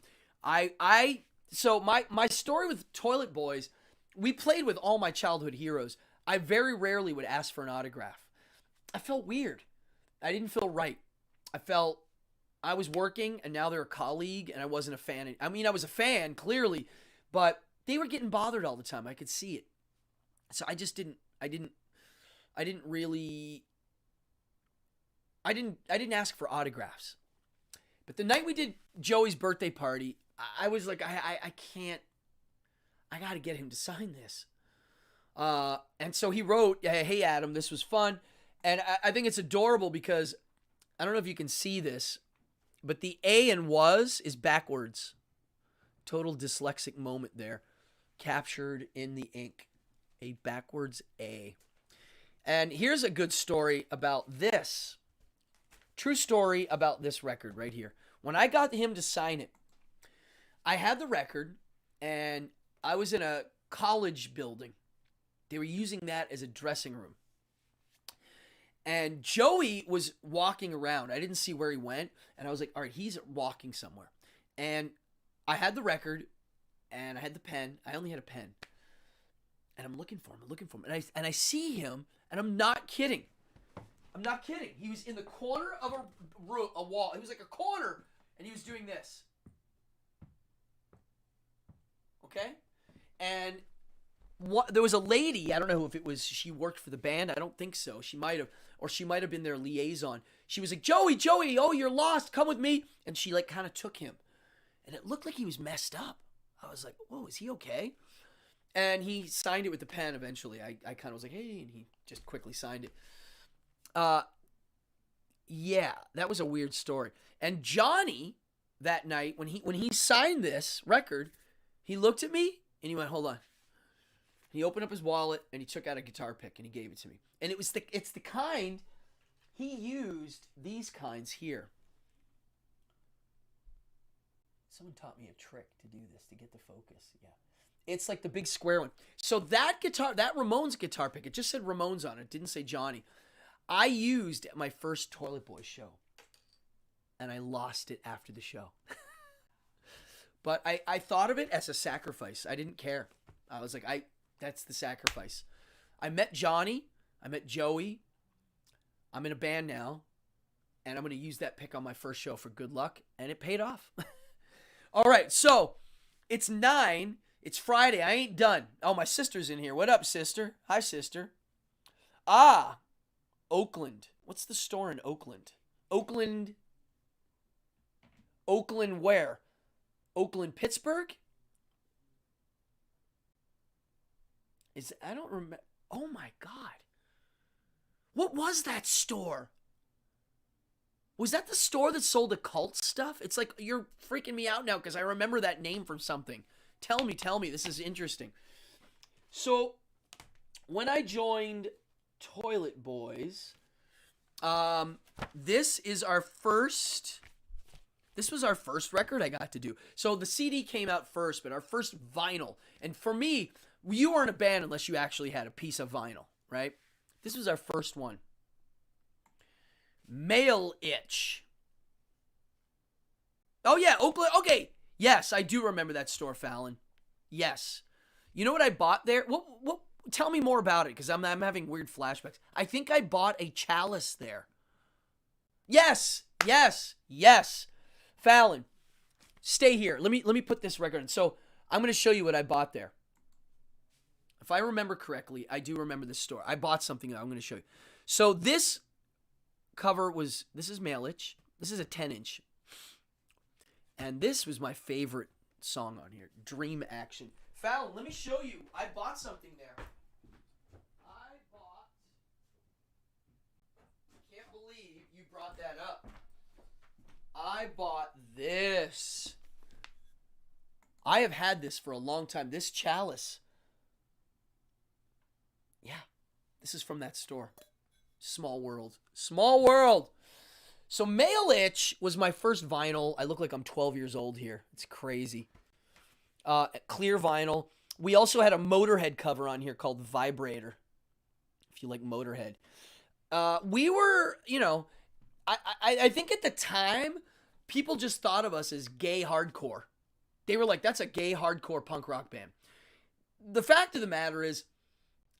Speaker 1: so my story with Toilet Boys, we played with all my childhood heroes. I very rarely would ask for an autograph. I felt weird. I didn't feel right. I felt I was working and now they're a colleague and I wasn't a fan. I mean, I was a fan, clearly, but they were getting bothered all the time. I could see it. So I just didn't ask for autographs. But the night we did Joey's birthday party, I was like, I can't, I got to get him to sign this. And so he wrote, "Hey Adam, this was fun." And I think it's adorable because I don't know if you can see this, but the A in was is backwards. Total dyslexic moment there. Captured in the ink. A backwards A. And here's a good story about this. True story about this record right here. When I got him to sign it, I had the record and I was in a college building. They were using that as a dressing room. And Joey was walking around. I didn't see where he went. And I was like, all right, he's walking somewhere. And I had the record and I had the pen. I only had a pen. And I'm looking for him. And I see him, and I'm not kidding. He was in the corner of a wall. He was like a corner, and he was doing this. Okay? And there was a lady, I don't know if it was, she worked for the band. I don't think so. She might have, or she might have been their liaison. She was like, Joey, oh, you're lost. Come with me. And she like kind of took him. And it looked like he was messed up. I was like, whoa, is he okay? And he signed it with the pen eventually. I kind of was like, hey, and he just quickly signed it. Yeah, that was a weird story. And Johnny, that night, when he signed this record, he looked at me and he went, hold on. He opened up his wallet and he took out a guitar pick and he gave it to me. And it's the kind, he used these kinds here. Someone taught me a trick to do this, to get the focus. Yeah. It's like the big square one. So that guitar, that Ramones guitar pick, it just said Ramones on it. It didn't say Johnny. I used at my first Toilet Boys show. And I lost it after the show. But I thought of it as a sacrifice. I didn't care. I was like, that's the sacrifice. I met Johnny. I met Joey. I'm in a band now. And I'm going to use that pick on my first show for good luck. And it paid off. All right, so it's 9. It's Friday. I ain't done. Oh, my sister's in here. What up, sister? Hi, sister. Oakland. What's the store in Oakland? Oakland where? Oakland, Pittsburgh? I don't remember. Oh, my God. What was that store? Was that the store that sold occult stuff? It's like you're freaking me out now because I remember that name from something. Tell me. This is interesting. So, when I joined Toilet Boys, this was our first record I got to do. So the CD came out first, but our first vinyl. And for me, you weren't a band unless you actually had a piece of vinyl, right? This was our first one. Male Itch. Oh, yeah, Oakland. Okay. Yes, I do remember that store, Fallon. Yes. You know what I bought there? What? Tell me more about it, because I'm having weird flashbacks. I think I bought a chalice there. Yes. Fallon, stay here. Let me put this record in. So I'm going to show you what I bought there. If I remember correctly, I do remember this store. I bought something that I'm going to show you. So this cover this is Male Itch. This is a 10-inch. And this was my favorite song on here, Dream Action. Fallon, let me show you. I bought something there. I can't believe you brought that up. I bought this. I have had this for a long time. This chalice. Yeah, this is from that store. Small world. So Male Itch was my first vinyl. I look like I'm 12 years old here. It's crazy. Clear vinyl. We also had a Motorhead cover on here called Vibrator. If you like Motorhead. We were, I think at the time, people just thought of us as gay hardcore. They were like, that's a gay hardcore punk rock band. The fact of the matter is,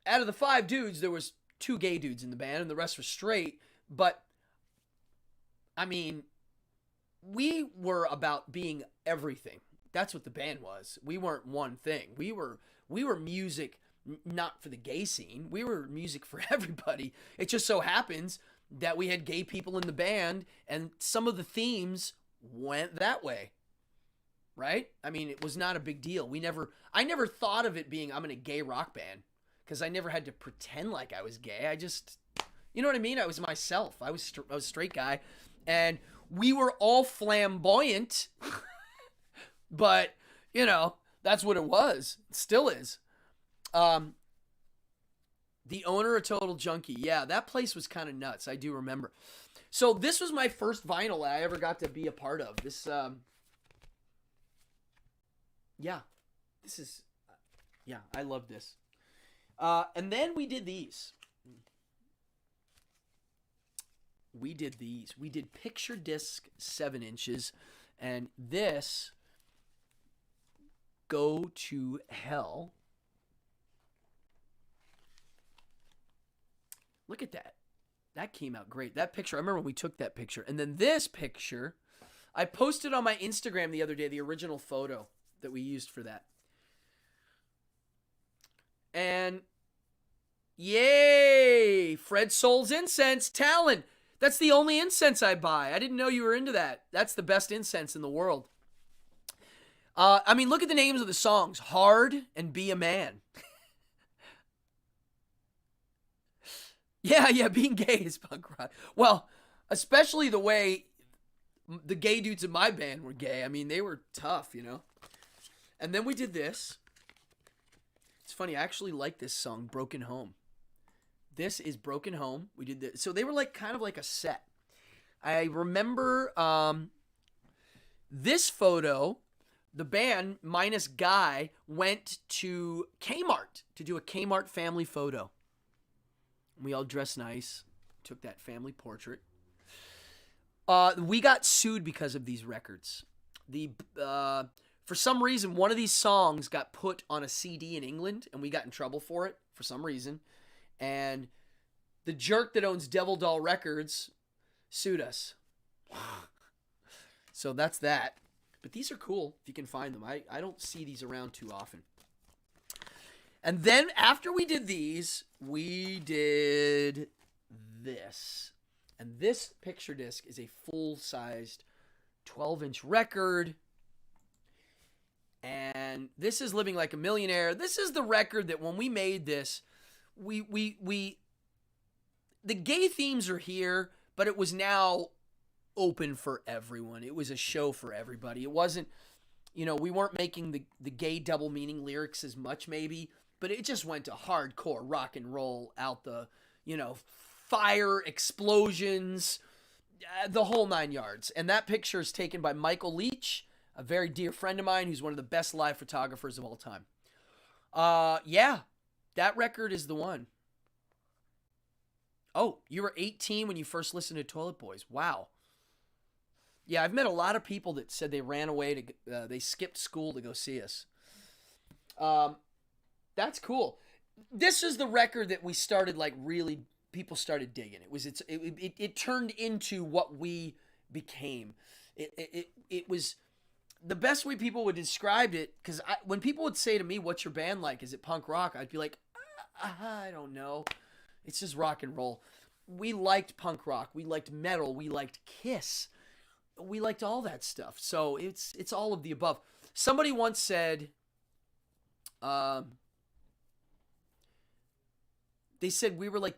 Speaker 1: out of the 5 dudes, there was 2 gay dudes in the band, and the rest were straight. But, I mean, we were about being everything. That's what the band was. We weren't one thing. We were music, not for the gay scene. We were music for everybody. It just so happens that we had gay people in the band, and some of the themes went that way. Right? I mean, it was not a big deal. I never thought of it being, I'm in a gay rock band. Because I never had to pretend like I was gay. I just, you know what I mean? I was myself. I was a straight guy. And we were all flamboyant. But, that's what it was. It still is. The Owner of Total Junkie. Yeah, that place was kind of nuts. I do remember. So this was my first vinyl I ever got to be a part of. This, I love this. And then we did these. We did Picture Disc 7 inches. And this, Go to Hell. Look at that. That came out great. That picture, I remember when we took that picture. And then this picture, I posted on my Instagram the other day, the original photo that we used for that. And yay, Fred Soul's Incense, Talon. That's the only incense I buy. I didn't know you were into that. That's the best incense in the world. Look at the names of the songs. Hard and Be a Man. Yeah, being gay is punk rock. Well, especially the way the gay dudes in my band were gay. I mean, they were tough, you know. And then we did this. It's funny, I actually like this song, Broken Home. This is Broken Home. We did this. So they were like kind of like a set. I remember this photo, the band minus Guy went to Kmart to do a Kmart family photo. We all dressed nice, took that family portrait. We got sued because of these records. For some reason, one of these songs got put on a CD in England, and we got in trouble for it for some reason. And the jerk that owns Devil Doll Records sued us. So that's that. But these are cool if you can find them. I don't see these around too often. And then after we did these, we did this. And this picture disc is a full-sized 12-inch record. And this is Living Like a Millionaire. This is the record that when we made this, the gay themes are here, but it was now open for everyone. It was a show for everybody. It wasn't, we weren't making the gay double meaning lyrics as much maybe, but it just went to hardcore rock and roll out the, fire, explosions, the whole 9 yards. And that picture is taken by Michael Leach, a very dear friend of mine who's one of the best live photographers of all time. Yeah, that record is the one. Oh, you were 18 when you first listened to Toilet Boys. Wow. Yeah, I've met a lot of people that said they ran away they skipped school to go see us. That's cool. This is the record that we started really people started digging. It turned into what we became. It was the best way people would describe it, because when people would say to me, "What's your band like? Is it punk rock?" I'd be like, I don't know. It's just rock and roll. We liked punk rock. We liked metal. We liked Kiss. We liked all that stuff. So it's all of the above. Somebody once said, they said we were like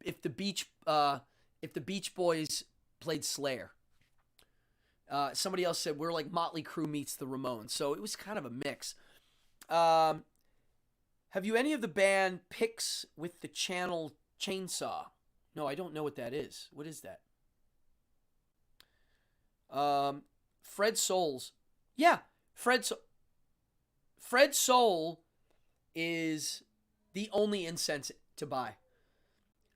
Speaker 1: if the Beach Boys played Slayer. Somebody else said we're like Motley Crue meets the Ramones. So it was kind of a mix. Have you any of the band Picks with the Channel Chainsaw? No, I don't know what that is. What is that? Fred Souls. Yeah, Fred Soul is the only incense to buy.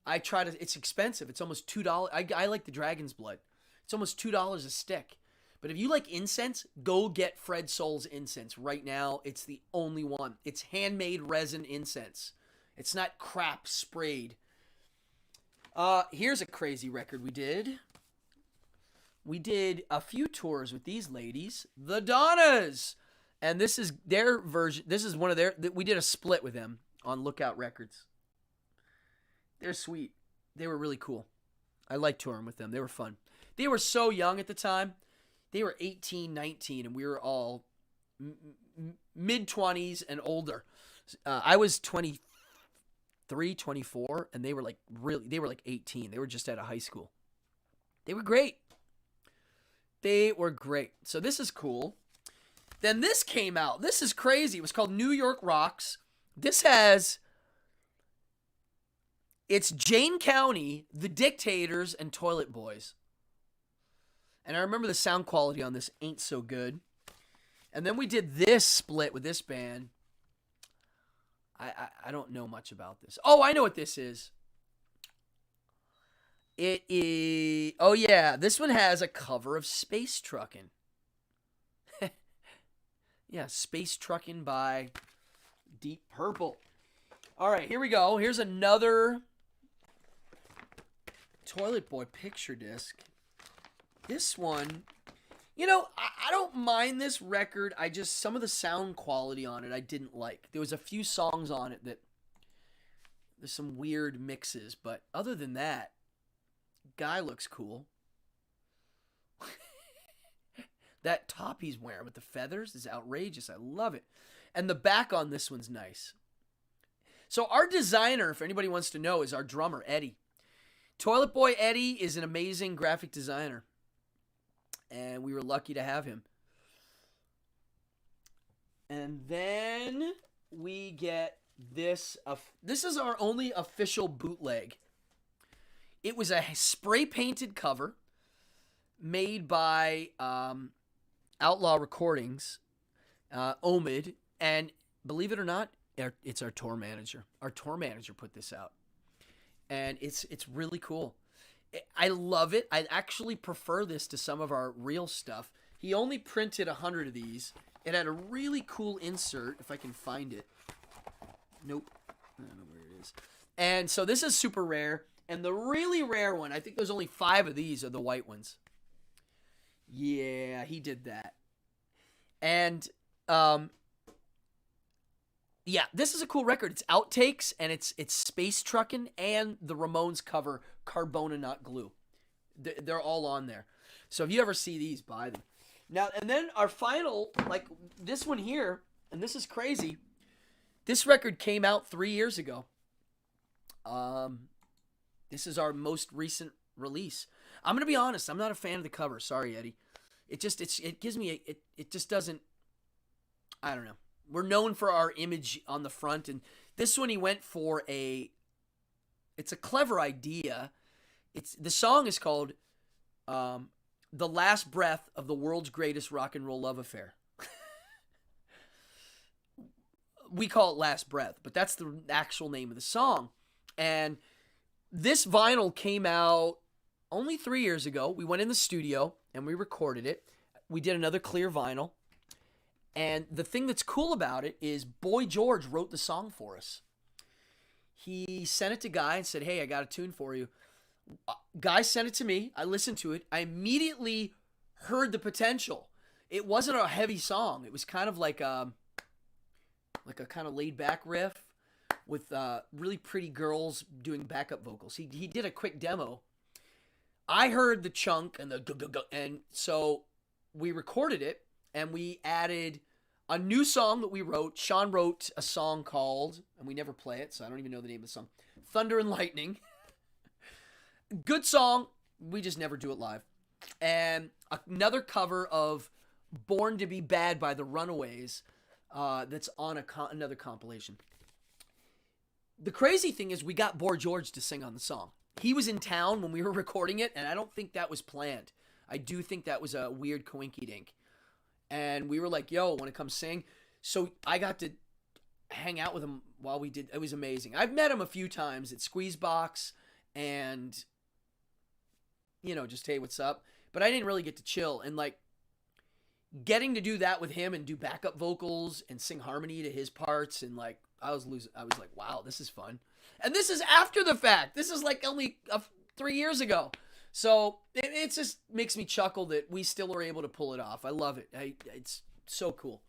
Speaker 1: It's expensive. It's almost $2. I like the Dragon's Blood. It's almost $2 a stick. But if you like incense, go get Fred Soul's incense right now. It's the only one. It's handmade resin incense. It's not crap sprayed. Here's a crazy record we did. We did a few tours with these ladies, the Donnas. And this is their version. This is one of we did a split with them on Lookout Records. They're sweet. They were really cool. I liked touring with them. They were fun. They were so young at the time. They were 18, 19, and we were all mid-20s and older. I was 23, 24, and they were like 18. They were just out of high school. They were great. So this is cool. Then this came out. This is crazy. It was called New York Rocks. It's Jane County, The Dictators, and Toilet Boys. And I remember the sound quality on this ain't so good. And then we did this split with this band. I don't know much about this. Oh, I know what this is. It is... Oh, yeah. This one has a cover of Space Truckin'. Yeah, Space Truckin' by Deep Purple. All right, here we go. Here's another Toilet Boy picture disc. This one, I don't mind this record. Some of the sound quality on it I didn't like. There was a few songs on it that there's some weird mixes, but other than that, guy looks cool. That top he's wearing with the feathers is outrageous. I love it. And the back on this one's nice. So our designer, if anybody wants to know, is our drummer, Eddie. Toilet Boy Eddie is an amazing graphic designer. and we were lucky to have him. And then we get this. This is our only official bootleg. It was a spray-painted cover made by Outlaw Recordings, Omid, and believe it or not, it's our tour manager. Our tour manager put this out, and it's really cool. I love it. I actually prefer this to some of our real stuff. He only printed 100 of these. It had a really cool insert, if I can find it. Nope. I don't know where it is. And so this is super rare. And the really rare one, I think there's only 5 of these, are the white ones. Yeah, he did that. And, yeah, this is a cool record. It's outtakes, and it's Space Truckin' and the Ramones cover, Carbona Not Glue. They're all on there. So if you ever see these, buy them. Now, and then our final, like this one here, and this is crazy. This record came out 3 years ago. This is our most recent release. I'm going to be honest. I'm not a fan of the cover. Sorry, Eddie. It gives me, it just doesn't, I don't know. We're known for our image on the front, and this one he went for it's a clever idea. The song is called, The Last Breath of the World's Greatest Rock and Roll Love Affair. We call it Last Breath, but that's the actual name of the song. And this vinyl came out only 3 years ago. We went in the studio and we recorded it. We did another clear vinyl. And the thing that's cool about it is Boy George wrote the song for us. He sent it to Guy and said, hey, I got a tune for you. Guy sent it to me. I listened to it. I immediately heard the potential. It wasn't a heavy song. It was kind of like a kind of laid back riff with really pretty girls doing backup vocals. He did a quick demo. I heard the chunk and and so we recorded it and we added a new song that we wrote. Sean wrote a song called, and we never play it, so I don't even know the name of the song, Thunder and Lightning. Good song. We just never do it live. And another cover of Born to Be Bad by the Runaways that's on another compilation. The crazy thing is we got Boy George to sing on the song. He was in town when we were recording it, and I don't think that was planned. I do think that was a weird coinky-dink. And we were like, yo, want to come sing? So I got to hang out with him while we did. It was amazing. I've met him a few times at Squeezebox and, just, hey, what's up? But I didn't really get to chill. And, getting to do that with him and do backup vocals and sing harmony to his parts and, I was like, wow, this is fun. And this is after the fact. This is, only 3 years ago. So it just makes me chuckle that we still are able to pull it off. I love it. It's so cool.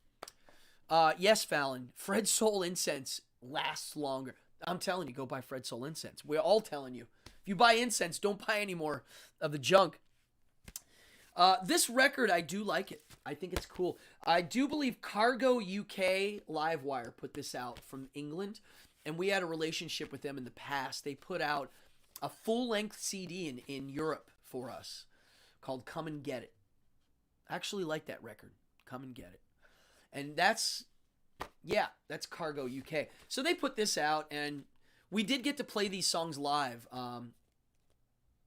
Speaker 1: Yes, Fallon. Fred Soul Incense lasts longer. I'm telling you, go buy Fred Soul Incense. We're all telling you. If you buy incense, don't buy any more of the junk. This record, I do like it. I think it's cool. I do believe Cargo UK Livewire put this out from England, and we had a relationship with them in the past. They put out a full-length CD in Europe for us called Come and Get It. I actually like that record, Come and Get It. And that's Cargo UK. So they put this out, and we did get to play these songs live.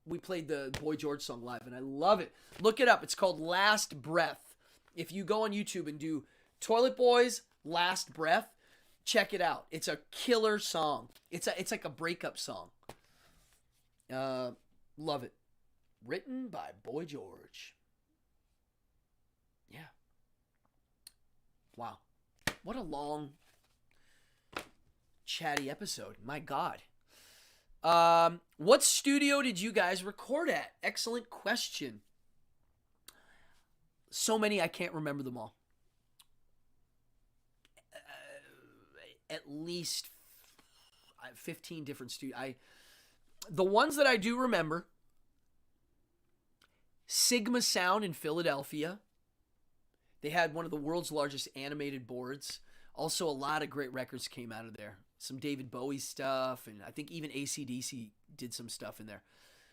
Speaker 1: We played the Boy George song live, and I love it. Look it up. It's called Last Breath. If you go on YouTube and do Toilet Boys Last Breath, check it out. It's a killer song. It's like a breakup song. Love it. Written by Boy George. Yeah. Wow. What a long, chatty episode. My God. What studio did you guys record at? Excellent question. So many, I can't remember them all. At least 15 different studios. The ones that I do remember, Sigma Sound in Philadelphia. They had one of the world's largest animated boards. Also, a lot of great records came out of there. Some David Bowie stuff, and I think even AC/DC did some stuff in there.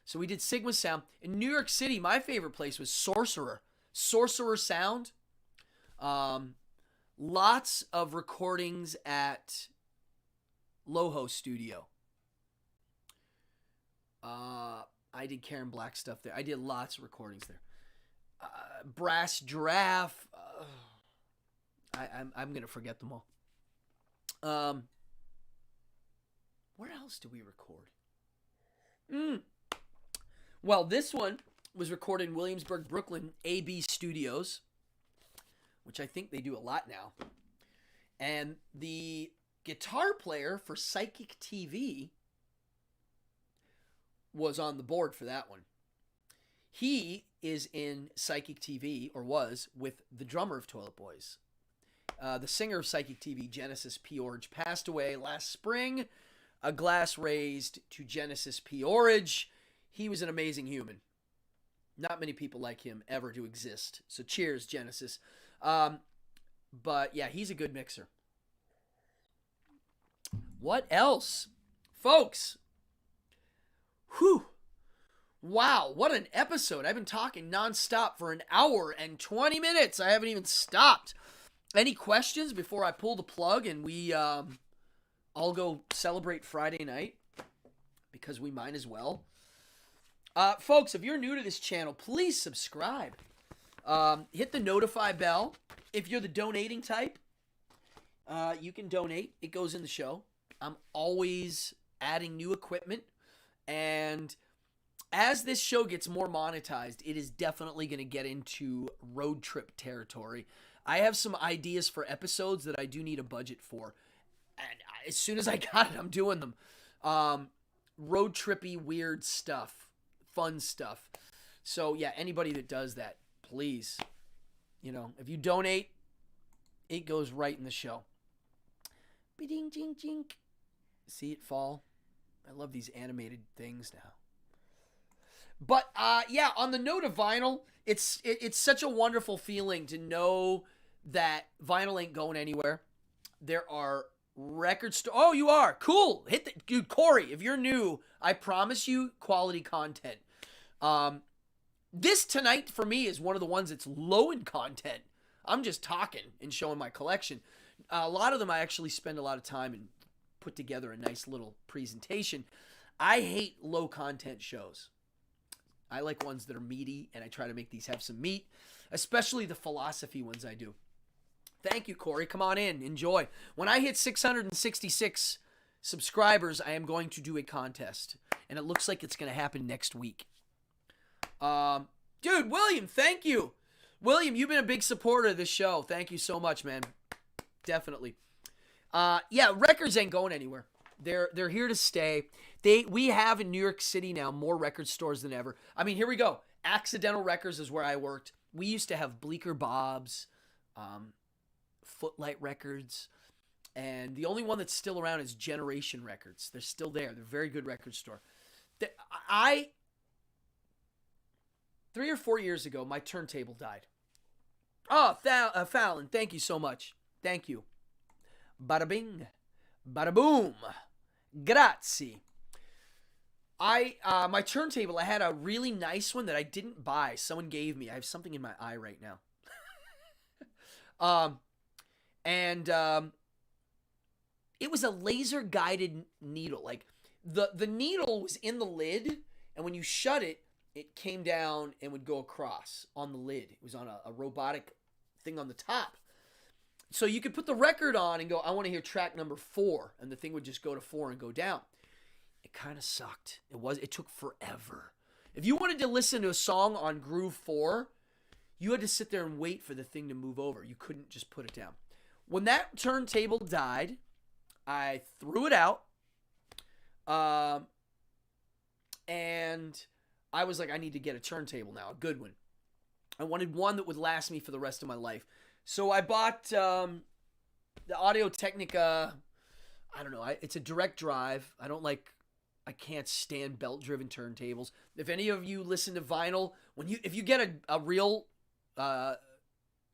Speaker 1: So we did Sigma Sound. In New York City, my favorite place was Sorcerer. Sorcerer Sound. Lots of recordings at Loho Studio. I did Karen Black stuff there. I did lots of recordings there. Brass Giraffe. I'm gonna forget them all. Where else do we record? Well, this one was recorded in Williamsburg, Brooklyn, AB Studios, which I think they do a lot now. And the guitar player for Psychic TV was on the board for that one. He is in Psychic TV, or was, with the drummer of Toilet Boys. The singer of Psychic TV, Genesis P. Orridge, passed away last spring. A glass raised to Genesis P. Orridge. He was an amazing human. Not many people like him ever to exist. So cheers, Genesis. But yeah, he's a good mixer. What else? Folks. Whew. Wow, what an episode. I've been talking nonstop for an hour and 20 minutes. I haven't even stopped. Any questions before I pull the plug and we all go celebrate Friday night? Because we might as well. Folks, if you're new to this channel, please subscribe. Hit the notify bell. If you're the donating type, you can donate. It goes in the show. I'm always adding new equipment. And as this show gets more monetized, it is definitely going to get into road trip territory. I have some ideas for episodes that I do need a budget for. And as soon as I got it, I'm doing them. Road trippy, weird stuff. Fun stuff. So, yeah, anybody that does that, please. If you donate, it goes right in the show. Be-ding, jink, jink. See it fall? I love these animated things now. But, yeah, on the note of vinyl, it's such a wonderful feeling to know that vinyl ain't going anywhere. There are record stores. Oh, you are. Cool. Dude, Corey, if you're new, I promise you quality content. This tonight for me is one of the ones that's low in content. I'm just talking and showing my collection. A lot of them I actually spend a lot of time and put together a nice little presentation. I hate low content shows. I like ones that are meaty, and I try to make these have some meat, especially the philosophy ones I do. Thank you, Corey. Come on in. Enjoy. When I hit 666 subscribers, I am going to do a contest, and it looks like it's going to happen next week. Dude, William, thank you. William, you've been a big supporter of this show. Thank you so much, man. Definitely. Yeah, records ain't going anywhere. They're here to stay. We have in New York City now more record stores than ever. I mean, here we go. Accidental Records is where I worked. We used to have Bleecker Bob's, Footlight Records, and the only one that's still around is Generation Records. They're still there. They're a very good record store. 3 or 4 years ago, my turntable died. Oh, Fallon, thank you so much. Thank you. Bada bing, bada boom. Grazie. My turntable, I had a really nice one that I didn't buy. Someone gave me. I have something in my eye right now. It was a laser guided needle. Like the needle was in the lid, and when you shut it, it came down and would go across on the lid. It was on a robotic thing on the top. So you could put the record on and go, I want to hear track number 4. And the thing would just go to 4 and go down. It kind of sucked. It took forever. If you wanted to listen to a song on groove 4, you had to sit there and wait for the thing to move over. You couldn't just put it down. When that turntable died, I threw it out. And I was like, I need to get a turntable now, a good one. I wanted one that would last me for the rest of my life. So I bought the Audio-Technica, I don't know, it's a direct drive. I can't stand belt-driven turntables. If any of you listen to vinyl, if you get a real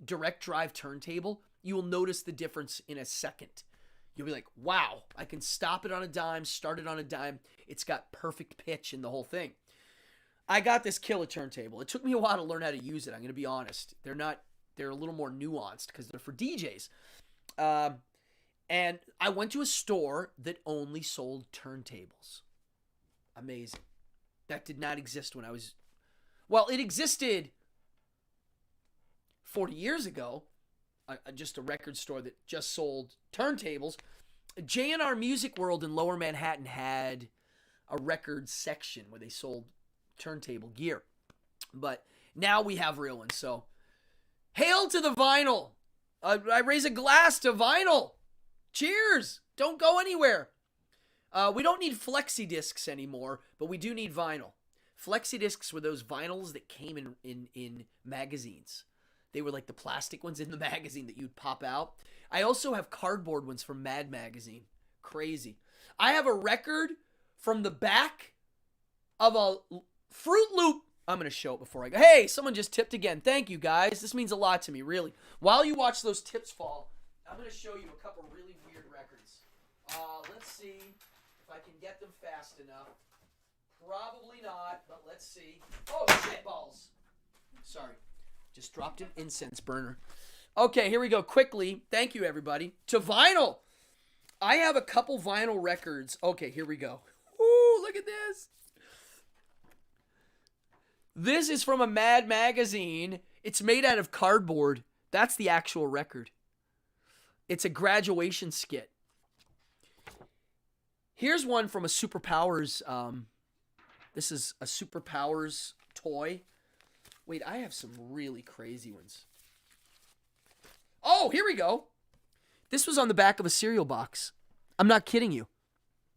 Speaker 1: direct drive turntable, you will notice the difference in a second. You'll be like, wow, I can stop it on a dime, start it on a dime. It's got perfect pitch in the whole thing. I got this killer turntable. It took me a while to learn how to use it. I'm gonna be honest. They're a little more nuanced because they're for DJs. And I went to a store that only sold turntables. Amazing. That did not exist when I was... Well, it existed 40 years ago. Just a record store that just sold turntables. J&R Music World in Lower Manhattan had a record section where they sold turntable gear. But now we have real ones. So, hail to the vinyl. I raise a glass to vinyl. Cheers. Don't go anywhere. We don't need flexi discs anymore, but we do need vinyl. Flexi discs were those vinyls that came in magazines. They were like the plastic ones in the magazine that you'd pop out. I also have cardboard ones from Mad Magazine. Crazy. I have a record from the back of a Fruit Loop. I'm going to show it before I go. Hey, someone just tipped again. Thank you, guys. This means a lot to me, really. While you watch those tips fall, I'm going to show you a couple really weird records. Let's see if I can get them fast enough. Probably not, but let's see. Oh, shit balls. Sorry. Just dropped an incense burner. Okay, here we go. Quickly. Thank you, everybody. To vinyl. I have a couple vinyl records. Okay, here we go. Ooh, look at this. This is from a Mad Magazine. It's made out of cardboard. That's the actual record. It's a graduation skit. Here's one from a Superpowers. This is a Superpowers toy. Wait, I have some really crazy ones. Oh, here we go. This was on the back of a cereal box. I'm not kidding you.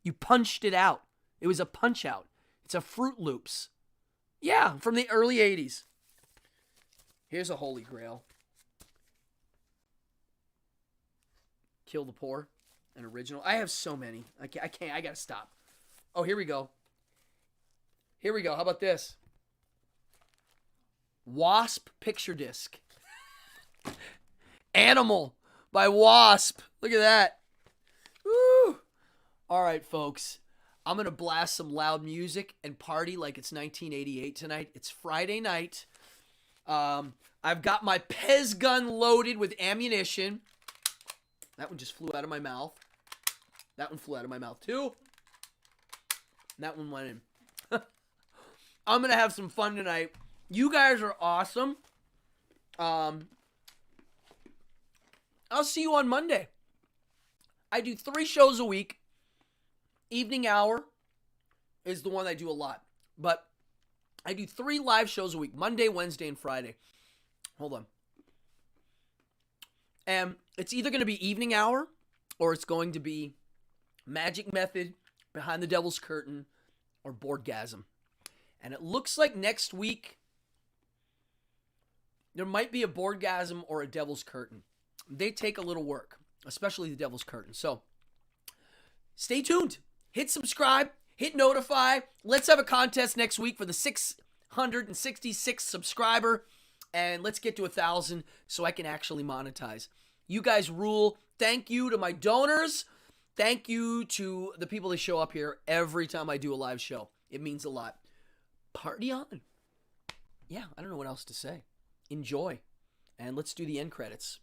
Speaker 1: You punched it out. It was a punch out. It's a Fruit Loops. Yeah, from the early 80s. Here's a holy grail. Kill the Poor, an original. I have so many. I can't. I gotta stop. Oh, here we go. Here we go. How about this? Wasp picture disc. Animal by Wasp. Look at that. Woo. All right, folks. I'm going to blast some loud music and party like it's 1988 tonight. It's Friday night. I've got my Pez gun loaded with ammunition. That one just flew out of my mouth. That one flew out of my mouth too. That one went in. I'm going to have some fun tonight. You guys are awesome. I'll see you on Monday. I do 3 shows a week. Evening hour is the one I do a lot. But I do 3 live shows a week. Monday, Wednesday, and Friday. Hold on. And it's either going to be evening hour or it's going to be Magic Method, Behind the Devil's Curtain, or Boardgasm. And it looks like next week there might be a Boardgasm or a Devil's Curtain. They take a little work, especially the Devil's Curtain. So stay tuned. Hit subscribe. Hit notify. Let's have a contest next week for the 666 subscriber. And let's get to 1,000 so I can actually monetize. You guys rule. Thank you to my donors. Thank you to the people that show up here every time I do a live show. It means a lot. Party on. Yeah, I don't know what else to say. Enjoy. And let's do the end credits.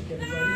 Speaker 2: get it ready.